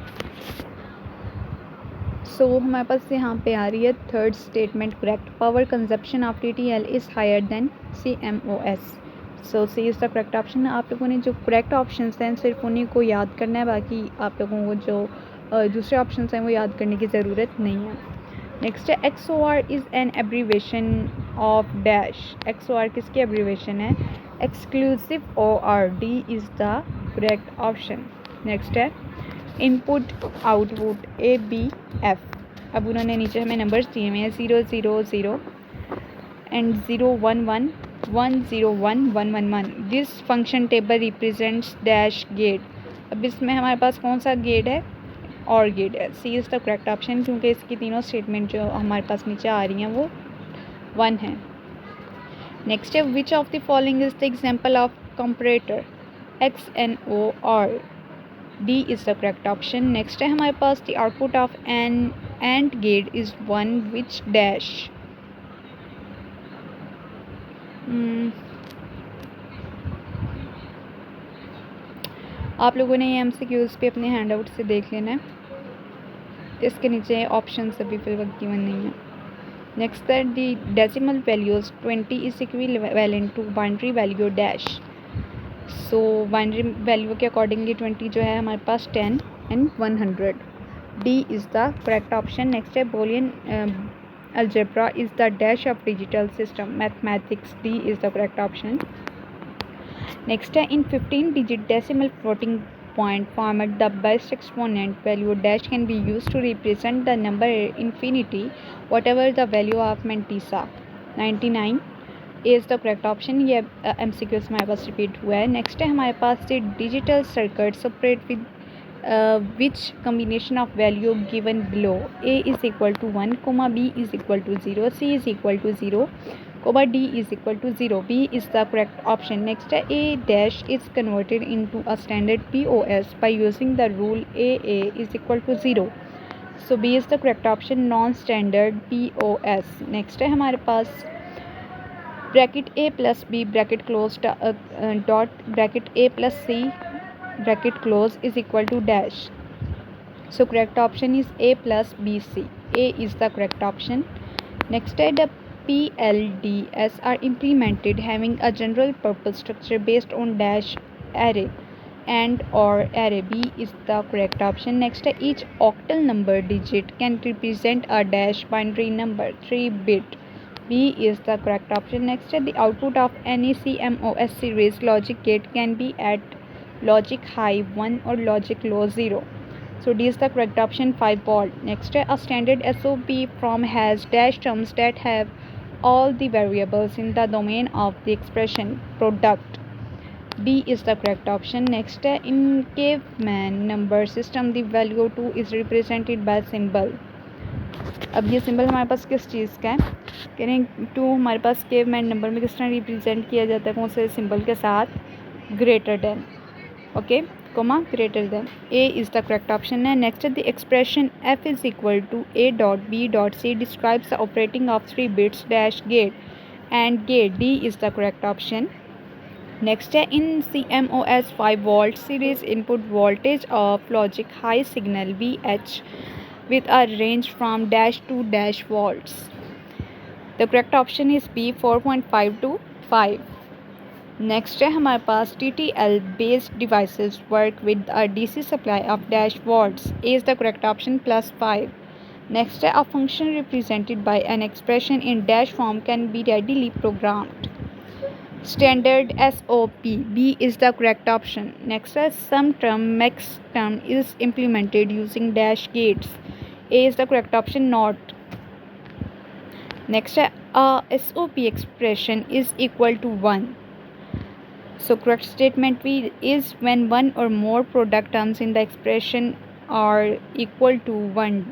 सो हमारे पास यहाँ पे आ रही है third statement correct. Power consumption of TTL is higher than CMOS. So C is the correct option. आप लोगों ने जो करेक्ट ऑप्शंस हैं सिर्फ उन्हीं को याद करना है, बाकी आप लोगों को जो दूसरे ऑप्शंस हैं वो याद करने की ज़रूरत नहीं है. नेक्स्ट है XOR is an abbreviation of dash. XOR किसकी एब्रीवेशन है? Exclusive OR. D is the correct option. Next है इनपुट आउटपुट ABF. अब उन्होंने नीचे हमें नंबर्स दिए हुए हैं 000 and 011 101 111. This function table represents dash gate. अब इसमें हमारे पास कौन सा गेट है? और गेट है. C is the correct option क्योंकि इसकी तीनों स्टेटमेंट जो हमारे पास नीचे आ रही हैं वो 1 है. नेक्स्ट है which of the following is the example of comparator? XNOR. D is the correct option. Next है हमारे पास the output of an and gate is 1 which dash. आप लोगों ने ये MCQs पे अपने हैंड आउट से देख लेना है. इसके नीचे ऑप्शन अभी फिल वक्त गिवन नहीं है. नेक्स्ट है the decimal values 20 is equivalent to binary value dash. So binary value के अकॉर्डिंगली 20 जो है हमारे पास 10 and 100. D is the correct option. Next है Boolean algebra is the dash of digital system mathematics. D is the correct option. Next है in 15 digit decimal floating point format the best exponent value dash can be used to represent the number infinity whatever the value of Mantissa. 99 is the correct option. ये MCQs हमारे पास repeat हुआ है. Next है हमारे पास the digital circuits operate with which combination of value given below? A is equal to 1, B is equal to 0, C is equal to 0, D is equal to 0. B is the correct option. Next, A dash is converted into a standard POS by using the rule AA is equal to 0. So B is the correct option, non-standard POS. Next है हमारे पास bracket A plus B bracket closed dot bracket A plus C bracket close is equal to dash. So correct option is A plus BC. A is the correct option. Next, the PLDS are implemented having a general purpose structure based on dash array and or array. B is the correct option. Next, each octal number digit can represent a dash binary number 3-bit. B is the correct option. Next, the output of any CMOS series logic gate can be at logic high 1 or logic low 0. So D is the correct option, 5 volt. Next, a standard SOP form has dash terms that have all the variables in the domain of the expression product. D is the correct option. Next, in caveman number system the value 2 is represented by symbol. अब ये symbol हमारे पास किस चीज़ का है, कह रहे हैं 2 हमारे पास केवमैन नंबर में किस तरह रिप्रेजेंट किया जाता है, कौन से सिंबल के साथ, greater than, okay, comma greater than. A is the correct option है. Next the expression F is equal to A dot B dot C describes the operating of 3 bits dash gate and gate. D is the correct option. Next, in CMOS 5 volt series input voltage of logic high signal VH with a range from dash to dash volts. The correct option is B, 4.5 to 5. Next है हमारे पास TTL based devices work with a DC supply of dash volts. A is the correct option, plus 5. Next है a function represented by an expression in dash form can be readily programmed. Standard SOP. B is the correct option. Next is sum term max term is implemented using dash gates. A is the correct option, not. Next a SOP expression is equal to 1. So correct statement is when one or more product terms in the expression are equal to 1.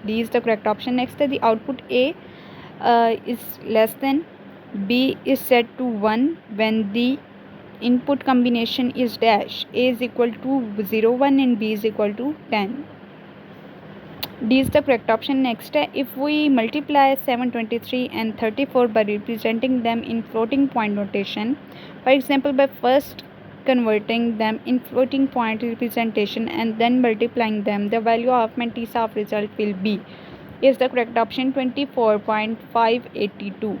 D is the correct option. Next the output A is less than B is set to 1 when the input combination is dash. A is equal to 0, 1 and B is equal to 10. D is the correct option. Next, if we multiply 723 and 34 by representing them in floating point notation, for example by first converting them in floating point representation and then multiplying them, the value of Mantissa of result will be, is the correct option, 24.582.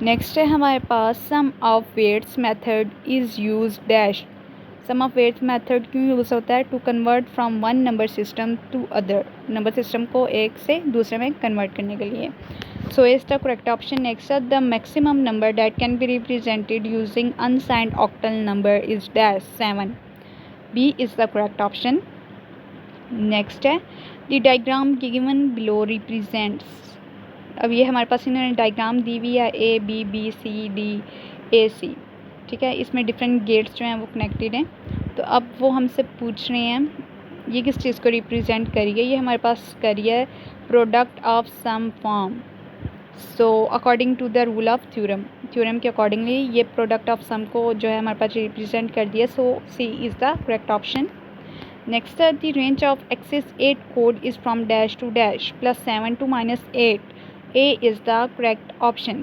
Next है हमारे पास sum of weights method is use dash. Sum of weights method क्यों use होता है, to convert from one number system to other, number system को एक से दूसरे में कन्वर्ट करने के लिए. So is the correct option. Next the maximum number that can be represented using unsigned octal number is dash 7. B is the correct option. Next है the diagram given below represents. अब ये हमारे पास इन्होंने diagram दी हुई है A B B C D A C, ठीक है, इसमें डिफरेंट गेट्स जो हैं वो कनेक्टेड हैं. तो अब वो हमसे पूछ रहे हैं ये किस चीज़ को रिप्रेजेंट करिए. ये हमारे पास करिए product of sum form. So according to the rule of theorem के अकॉर्डिंगली ये प्रोडक्ट ऑफ सम को जो है हमारे पास रिप्रेजेंट कर दिया. So C is the correct option. Next the range of excess 8 code is from dash to dash +7 to -8. A is the correct option.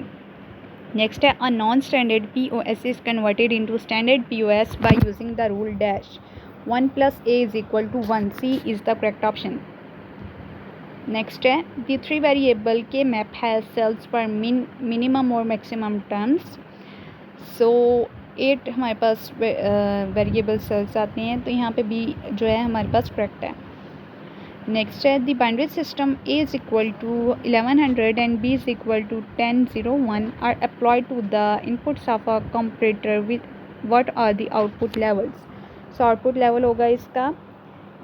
Next, a non-standard POS is converted into standard POS by using the rule dash. 1 plus A is equal to 1. C is the correct option. Next, the 3 variable K map has cells for minimum or maximum terms. So 8 हमारे पास variable sales आते हैं, तो यहाँ पे B जो है हमारे पास करेक्ट है. नेक्स्ट है the binary system A is equal to 1100 and B is equal to 1001 are applied to the inputs of a comparator with what are the output levels. So output level होगा इसका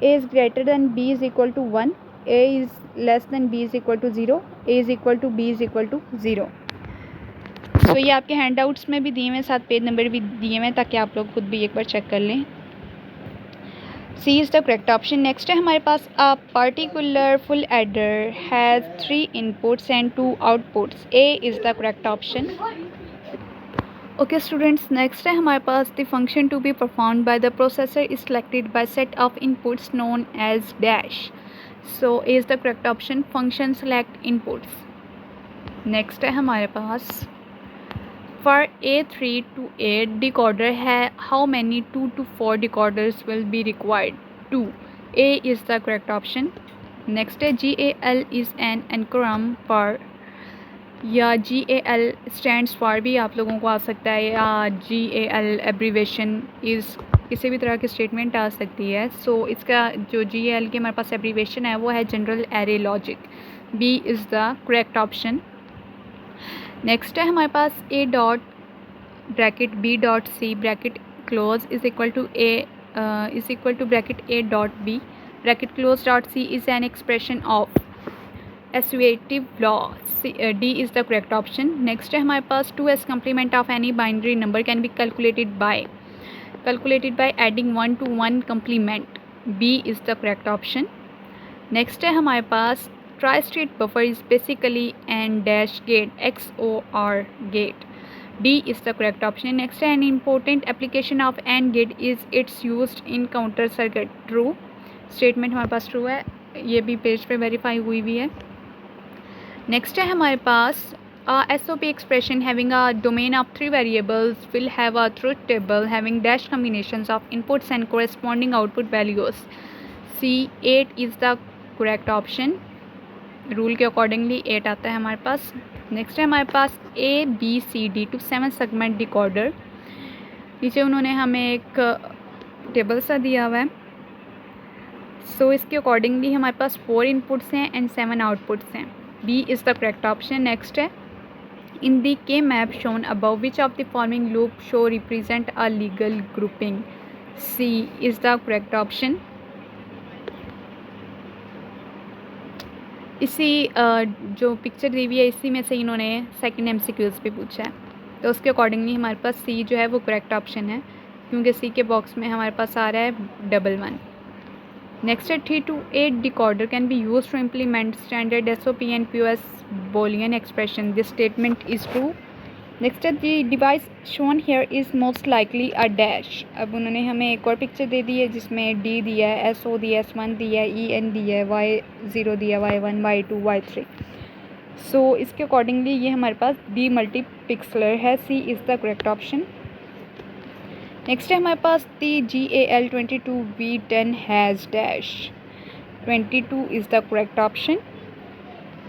A is greater than B is equal to 1, A is less than B is equal to 0, A is equal to B is equal to 0. So ये आपके handouts में भी दिए हुए हैं, साथ पेज नंबर भी दिए हुए हैं ताकि आप लोग खुद भी एक बार चेक कर लें. C is the correct option. Next है हमारे पास a particular full adder has 3 inputs and 2 outputs. A is the correct option. Okay students, next है हमारे पास the function to be performed by the processor is selected by set of inputs known as dash. So A is the correct option. Function select inputs. Next है हमारे पास for A3 to 8 decoder है how many 2 to 4 decoders will be required? 2. A is the correct option. Next है GAL is an acronym for, या GAL stands for भी आप लोगों को आ सकता है, या GAL abbreviation is किसी भी तरह की स्टेटमेंट आ सकती है. सो इसका जो GAL की हमारे पास एब्रीवेशन है वो है general array logic. B is the correct option. Next है हमारे पास A dot bracket B dot C bracket close is equal to A is equal to bracket A dot B bracket close dot C is an expression of associative law. D is the correct option. Next है हमारे पास 2s complement of any binary number can be calculated by adding 1 to 1 complement. B is the correct option. Next है हमारे पास tri-state buffer is basically AND dash gate XOR gate. D is the correct option. Next है an important application of AND gate is it's used in counter circuit. True statement हमारे पास true है, ये भी page पे verify हुई भी है. Next है हमारे पास SOP expression having a domain of 3 variables will have a truth table having dash combinations of inputs and corresponding output values. C8 is the correct option. Rule के अकॉर्डिंगली 8 आता है हमारे पास. नेक्स्ट है हमारे पास ABCD to 7 सेगमेंट डिकोडर. नीचे उन्होंने हमें एक टेबल सा दिया हुआ है. सो इसके अकॉर्डिंगली हमारे पास 4 इनपुट्स हैं एंड 7 आउटपुट्स हैं. B is the correct option. Next है in the K map shown above which of the following loop show represent a legal grouping. C is the correct option. इसी जो picture दी हुई है इसी में से इन्होंने सेकंड MCQs भी पूछा है, तो उसके अकॉर्डिंगली हमारे पास C जो है वो करेक्ट ऑप्शन है, क्योंकि C के बॉक्स में हमारे पास आ रहा है 11. Next, a 3 to 8 decoder can be used to implement standard SOP and POS Boolean expression. This statement is true. Next, the device shown here is most likely a dash. अब उन्होंने हमें एक और पिक्चर दे दी है जिसमें D दिया है, SO दिया है, S1 दिया है, EN दिया है, Y0 दिया है, Y1, Y2, Y3. So इसके अकॉर्डिंगली ये हमारे पास D मल्टीपिक्सलर है. C is the correct option. Next है हमारे पास the GAL22V10 has dash. 22 is the correct option.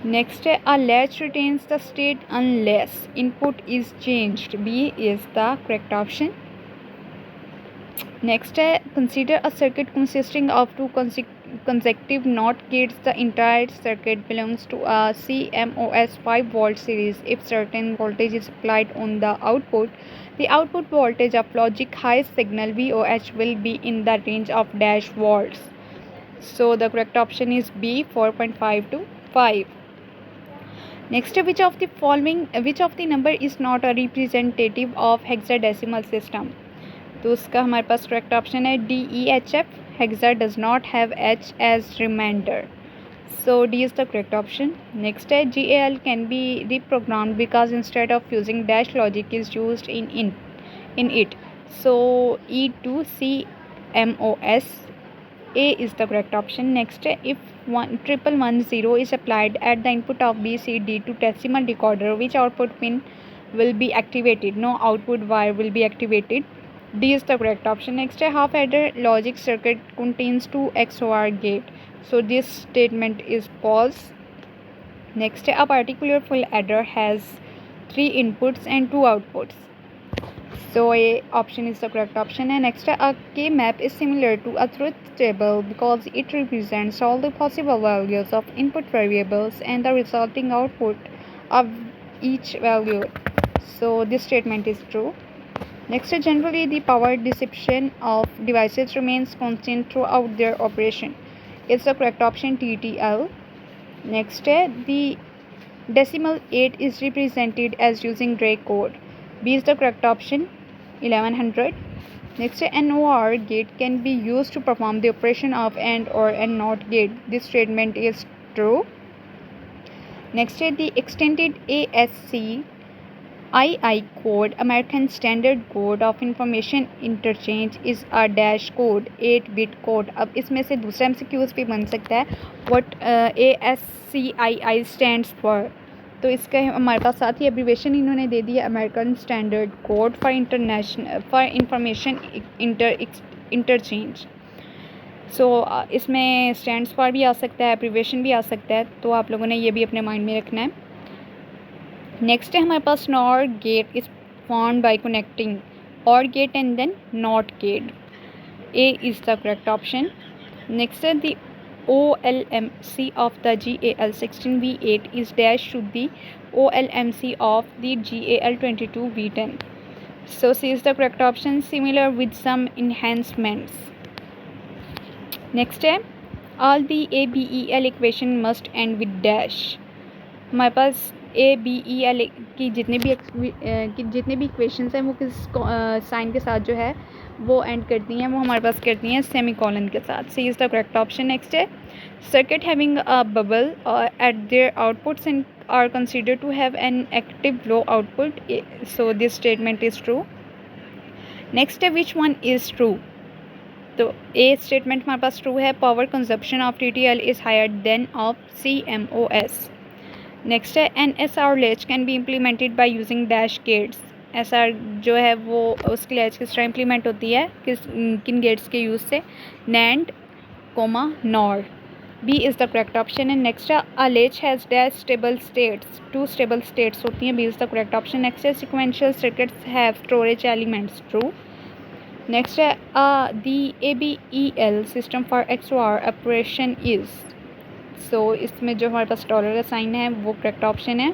Next है a latch retains the state unless input is changed. B is the correct option. Next है consider a circuit consisting of 2 consecutive NOT gates. The entire circuit belongs to a CMOS 5 volt series. If certain voltage is applied on the output voltage of logic high signal VOH will be in the range of dash volts. So the correct option is B, 4.5 to 5. Next, which of the number is not a representative of hexadecimal system? तो उसका हमारे पास correct option है DEHF. Hexa does not have H as remainder. So D is the correct option. Next है GAL can be reprogrammed because instead of using dash logic is used in it. So E to CMOS. A is the correct option. Next है if 1110 is applied at the input of BCD to decimal decoder, which output pin will be activated? No output wire will be activated. D is the correct option. Next, a half adder logic circuit contains 2 XOR gate. So this statement is false. Next, a particular full adder has 3 inputs and 2 outputs. So A option is the correct option. And next, a K map is similar to a truth table because it represents all the possible values of input variables and the resulting output of each value. So this statement is true. Next, generally the power dissipation of devices remains constant throughout their operation. It's the correct option TTL. Next, the decimal 8 is represented as using Gray code. B is the correct option, 1100. Next, an OR gate can be used to perform the operation of AND or AND NOT gate. This statement is true. Next, the extended ASC II code, American Standard Code of Information Interchange, is a dash code, 8-bit code. अब इसमें से दूसरा MCQs भी बन सकता है what ASCII stands for. तो इसका हमारे पास साथ ही एब्रीवेशन इन्होंने दे दी है American standard code for information interchange. So इसमें स्टैंड्स फॉर भी आ सकता है, एब्रीवेशन भी आ सकता है, तो आप लोगों ने ये भी अपने माइंड में रखना है. नेक्स्ट है हमारे पास NOR gate is formed by connecting OR gate and then NOT gate. A is the correct option. Next है the OLMC of the GAL16V8 is dash to the OLMC of the GAL22V10. So C is the correct option, similar with some enhancements. Next है all the A B E L equation must end with dash. हमारे पास ए B E L की जितने भी equations हैं वो किस sign के साथ जो है वो एंड करती हैं, वो हमारे पास करती हैं सेमीकोलन के साथ। C is the correct option. Next है circuit having a bubble at their outputs and are considered to have an active low output, so this statement is true. Next है विच वन इज़ ट्रू। तो A statement हमारे पास true है, power consumption of T T L is higher than of C M O S. Next है N S R latch can be implemented by using dash gates. S R जो है वो उसकी latch किस तरह इम्प्लीमेंट होती है, किन गेट्स के यूज़ से, NAND comma NOR. B is the correct option है। नेक्स्ट है a latch has dash stable states, 2 stable states होती हैं, B is the correct option. Next है sequential circuits have storage elements, true. Next है the A B E L system for X O R operation is, so इसमें जो हमारे पास dollar का sign है वो करेक्ट ऑप्शन है।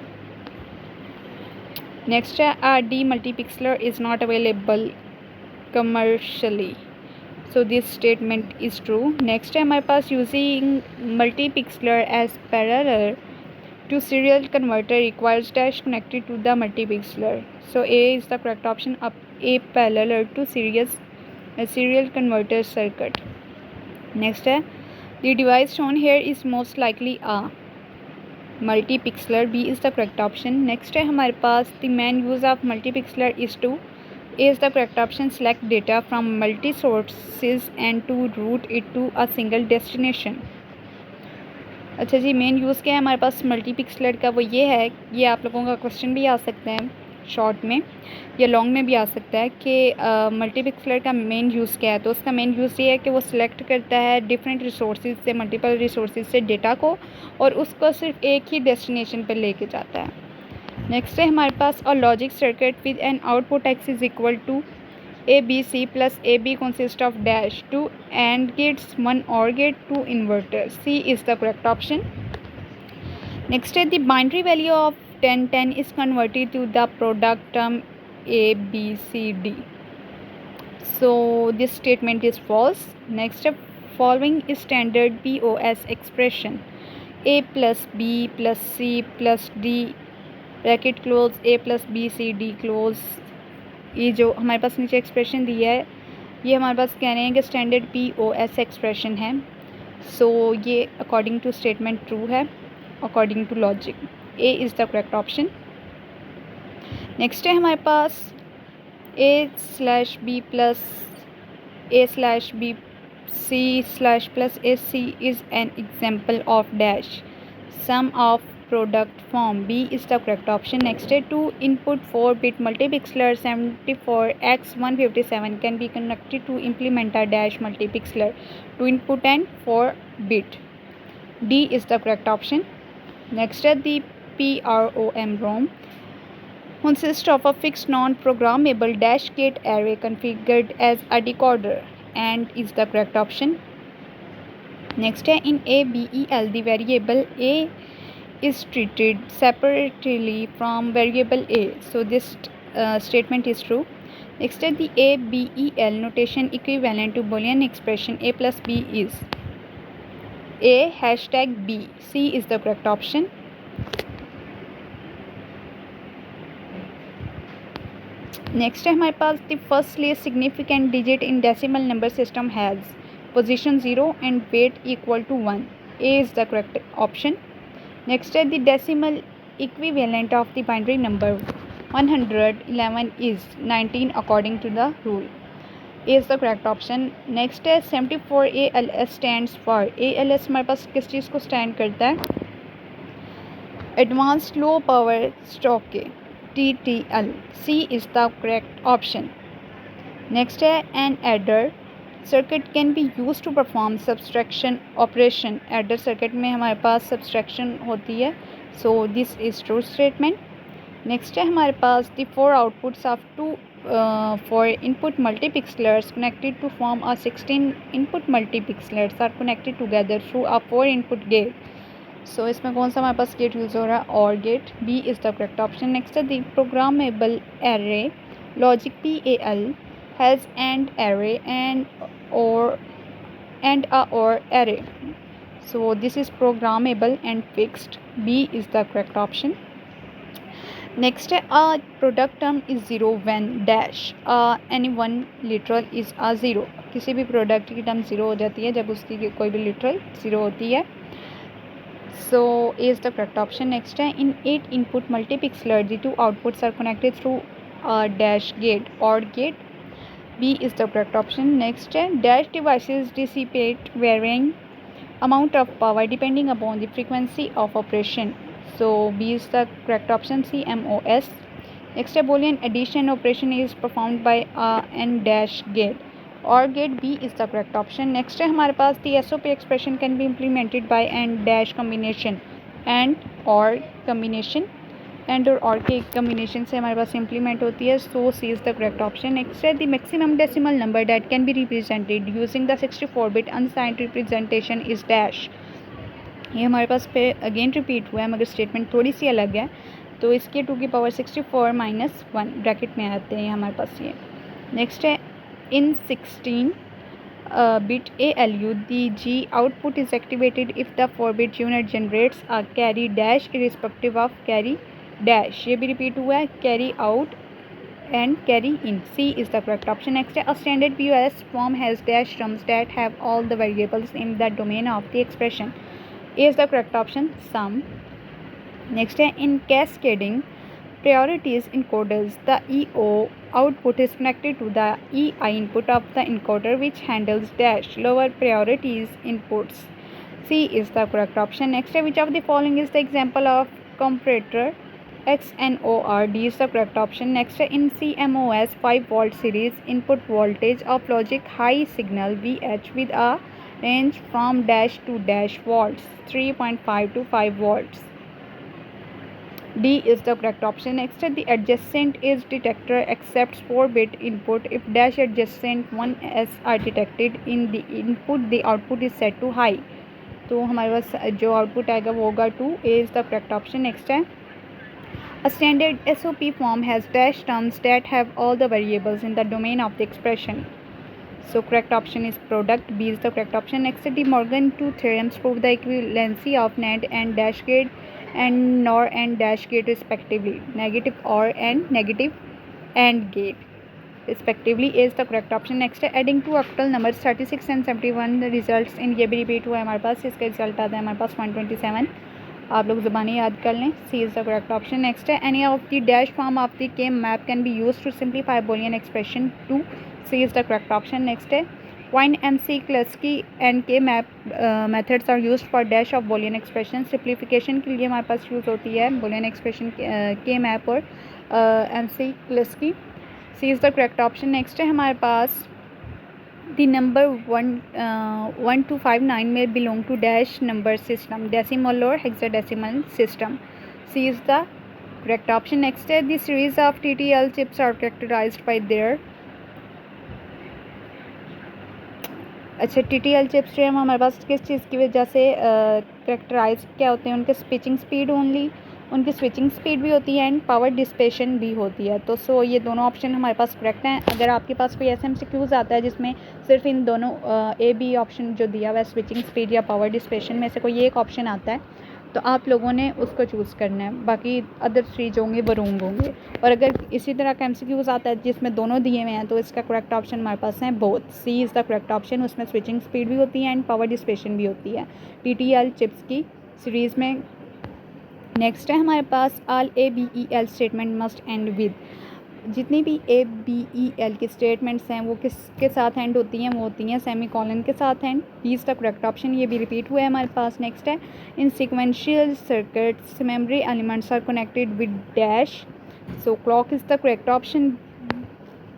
नेक्स्ट है the मल्टीपिक्सलर is not available commercially, so this statement is true. Next है हमारे पास using multiplexer as parallel to serial converter requires dash connected to the multiplexer, so A is the correct option. अब a parallel to serial converter circuit. Next है the device shown here is most likely a multipixeler, B is the correct option. Next है हमारे पास the main use of multipixeler is to, A is the correct option, select data from multi sources and to route it to a single destination. अच्छा जी, main use क्या है हमारे पास मल्टीपिक्सलर का, वो ये है, ये आप लोगों का क्वेश्चन भी आ सकता है शॉर्ट में या लॉन्ग में भी आ सकता है कि मल्टीपिक्सलर का मेन यूज़ क्या है। तो उसका मेन यूज़ ये है कि वो सिलेक्ट करता है डिफरेंट रिसोर्सेज से, मल्टीपल रिसोर्सेज से डेटा को, और उसको सिर्फ एक ही डेस्टिनेशन पर लेके जाता है। नेक्स्ट है हमारे पास a logic circuit with an output X is equal to A B C plus A B consist of dash 2 AND gates 1 OR gate 2 inverter, C is the correct option. Next है the binary value of 10 is converted to the product term A, B, C, D. So this statement is false. Next step, following is standard POS expression. A plus B plus C plus D bracket close A plus B C D close. ये जो हमारे पास नीचे expression दिया है ये हमारे पास कह रहे हैं कि स्टैंडर्ड POS एक्सप्रेशन है, सो ये अकॉर्डिंग टू स्टेटमेंट ट्रू है, according to logic A is the correct option. Next है हमारे पास A/B plus A/B C/+AC is an example of dash sum of product form, B is the correct option. Next है 2 input 4-bit multipixeler 74x157 can be connected to implement a dash multipixeler 2 input and 4-bit, D is the correct option. Next है the PROM ROM consists of a fixed non-programmable dash gate array configured as a decoder and is the correct option. Next है in ABEL the variable A is treated separately from variable A, so this statement is true. Next है the ABEL notation equivalent to Boolean expression A plus B is A hashtag B, C is the correct option. Next है हमारे पास the first least significant digit in decimal number system has position 0 and weight equal to 1, A is the correct option. Next है the decimal equivalent of the binary number 111 is 19 according to the rule, A is the correct option. Next है 74 ALS stands for, ALS हमारे पास किस चीज़ को stand करता है, advanced low power stock TTL, C is the correct option. Next है an adder circuit can be used to perform subtraction operation, adder circuit में हमारे पास subtraction होती है, so this is true statement. Next है हमारे पास the 4 outputs of 2 4 input multipixelers connected to form a 16 input multipixelers are connected together through a 4 input gate, सो इसमें कौन सा हमारे पास गेट यूज़ हो रहा है, OR gate, B is the correct option. Next है the programmable array logic PAL has AND array AND OR and a or array. So this is programmable and fixed. B is the correct option. Next, a product term is zero when dash any one literal is a zero. किसी भी product की term zero हो जाती है जब उसकी कोई भी लिटरल ज़ीरो होती है. So A is the correct option. Next, in 8 input multipixeler, the two outputs are connected through a dash gate or gate. B is the correct option. Next, dash devices dissipate varying amount of power depending upon the frequency of operation. So B is the correct option. CMOS. Next, a Boolean addition operation is performed by a and dash gate or gate. B is the correct option. Next है हमारे पास the SOP expression can be implemented by and dash combination and or combination and or के combination से हमारे पास implement होती है. So C is the correct option. Next है the maximum decimal number that can be represented using the 64-bit unsigned representation is dash. ये हमारे पास पे again repeat हुआ है मगर स्टेटमेंट थोड़ी सी अलग है. तो इसके 2 की पावर 64 माइनस 1 ब्रैकेट में आते हैं हमारे पास ये. नेक्स्ट है इन 16 bit ALU the G output is activated if the 4-bit unit generates a carry dash irrespective of carry dash. ये भी रिपीट हुआ है carry out and carry in. C is the correct option. Next, a standard POS form has dash terms that have all the variables in the domain of the expression. A is the correct option. Sum. Next, in cascading priorities encoders, the EO output is connected to the EI input of the encoder which handles dash lower priorities inputs. C is the correct option. Next, which of the following is the example of comparator? XNOR. D is the correct option. Next, in CMOS 5-volt series input voltage of logic high signal VH with a range from dash to dash volts 3.5 to 5 volts. D is the correct option. Next, the adjacent is detector accepts 4-bit input. If dash adjacent 1s are detected in the input, the output is set to high. तो हमारे पास जो output आएगा वो होगा 2. A is the correct option. Next है a standard SOP form has dash terms that have all the variables in the domain of the expression. So correct option is product. B is the correct option. Next, De Morgan two theorems prove the equivalency of NAND and dash gate and NOR and dash gate respectively. Negative OR and negative AND gate respectively is the correct option. Next, adding two octal numbers 36 and 71 results in ये भी repeat हुआ है हमारे पास. इसका result आता है हमारे पास 127. आप लोग ज़बानी याद कर लें. C is the correct option. Next, any of the dash form of the K map can be used to simplify Boolean expression to. C is the correct option. Next, Wine, MC, Klasky and K map methods are used for dash of Boolean expression. Simplification के लिए हमारे पास use होती है Boolean expression K map और MC, Klasky. C is the correct option. Next है हमारे पास the number 1259 may belong to dash number system, decimal or hexadecimal system. C is the correct option. Next, the series of TTL chips are characterized by their अच्छा TTL chips जो है हमारे पास किस चीज़ की वजह से करेक्टराइज क्या होते हैं? उनके स्विचिंग स्पीड ओनली, उनकी स्विचिंग स्पीड भी होती है एंड पावर डिस्पेशन भी होती है. तो सो ये दोनों ऑप्शन हमारे पास करेक्ट हैं. अगर आपके पास कोई ऐसा MCQs आता है जिसमें सिर्फ इन दोनों A B ऑप्शन जो दिया हुआ है स्विचिंग स्पीड या पावर डिस्पेशन में से कोई एक ऑप्शन आता है तो आप लोगों ने उसको चूज़ करना है. बाकी अदर 3 जो होंगे वो रॉन्ग होंगे. और अगर इसी तरह का MCQs आता है जिसमें दोनों दिए हुए हैं तो इसका करेक्ट ऑप्शन हमारे पास है both. C is the correct option. उसमें स्विचिंग स्पीड भी होती है एंड पावर डिस्पेशन भी होती है TTL चिप्स की सीरीज़ में. नेक्स्ट है हमारे पास all ABEL statement must end with. जितनी भी ABEL की स्टेटमेंट्स हैं वो किसके साथ एंड होती हैं? वो होती हैं सेमी कॉलन के साथ end. B is the correct option. ये भी रिपीट हुआ है हमारे पास. नेक्स्ट है in sequential circuits memory elements are connected with dash. So clock is the correct option.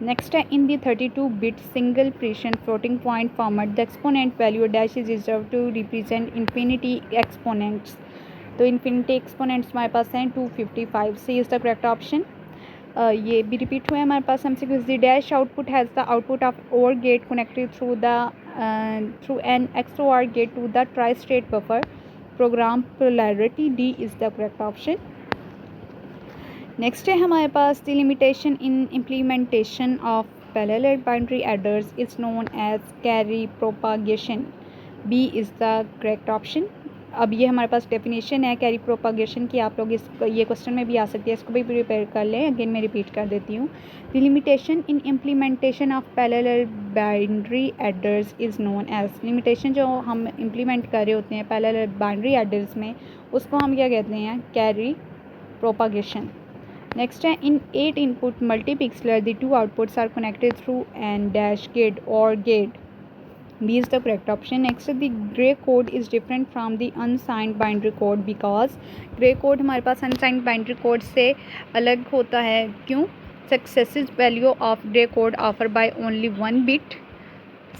Next है in the 32-bit single precision floating point format the exponent value dash is reserve to represent infinity exponents. तो infinity exponents हमारे पास हैं 255. C is the correct option. ये भी repeat हुए हमारे पास हमसे कुछ the dash output has the output of OR gate connected through an XOR gate to the tri state buffer program polarity. D is the correct option. Next है हमारे पास the limitation in implementation of parallel binary adders is known as carry propagation. B is the correct option. अब ये हमारे पास definition है carry propagation की, आप लोग इस ये क्वेश्चन में भी आ सकती है, इसको भी प्रिपेयर कर लें. अगेन मैं रिपीट कर देती हूँ. The limitation in implementation of parallel binary adders is known as. Limitation जो हम इम्प्लीमेंट कर रहे होते हैं पैरेलल बाइनरी एडर्स में, उसको हम क्या कहते हैं? Carry propagation. नेक्स्ट है in 8 input multiplexer the 2 outputs are connected through an dash gate और gate. B is the correct option. Next, the gray code is different from the unsigned binary code because gray code हमारे पास unsigned binary code से अलग होता है. क्यों? Successive value of gray code offer by only 1 bit.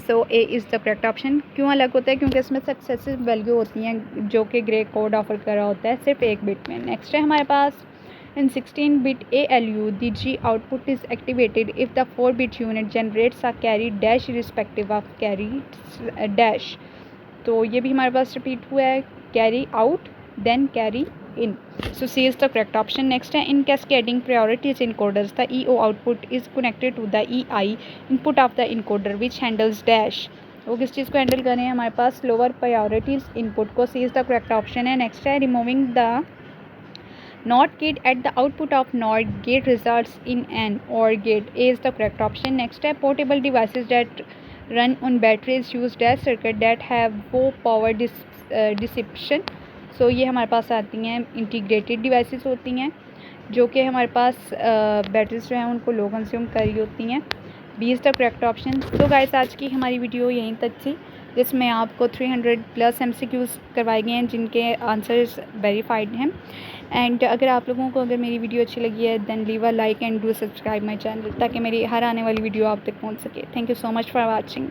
So A is the correct option. क्यों अलग होता है? क्योंकि इसमें successive value होती हैं जो कि gray code ऑफर कर रहा होता है सिर्फ 1 बिट में. नेक्स्ट है हमारे पास in 16-bit ALU, the G output is activated if the 4-bit unit generates a carry dash irrespective of carry dash. तो ये भी हमारे पास रिपीट हुआ है, carry out then carry in. So C is the correct option. Next है in cascading priorities encoders, the EO output is connected to the EI input of the encoder which handles dash. वो किस चीज़ को handle कर रहे हैं? हमारे पास lower priorities input को. C is the correct option है. नेक्स्ट है removing the NOT gate at the output of NOT gate results in an OR gate. A is the correct option. Next है portable devices that run on batteries use dash circuit that have low power dissipation. So ये हमारे पास आती हैं integrated devices होती हैं जो कि हमारे पास बैटरीज जो हैं उनको लो कंज्यूम कर रही होती हैं. B is the correct option. तो गाइस आज की हमारी वीडियो यहीं तक थी जिसमें आपको 300+ MCQs करवाए गए हैं जिनके आंसर्स वेरीफाइड हैं. एंड अगर आप लोगों को अगर मेरी वीडियो अच्छी लगी है then leave a like and do subscribe my channel ताकि मेरी हर आने वाली वीडियो आप तक पहुंच सके. Thank you so much for watching.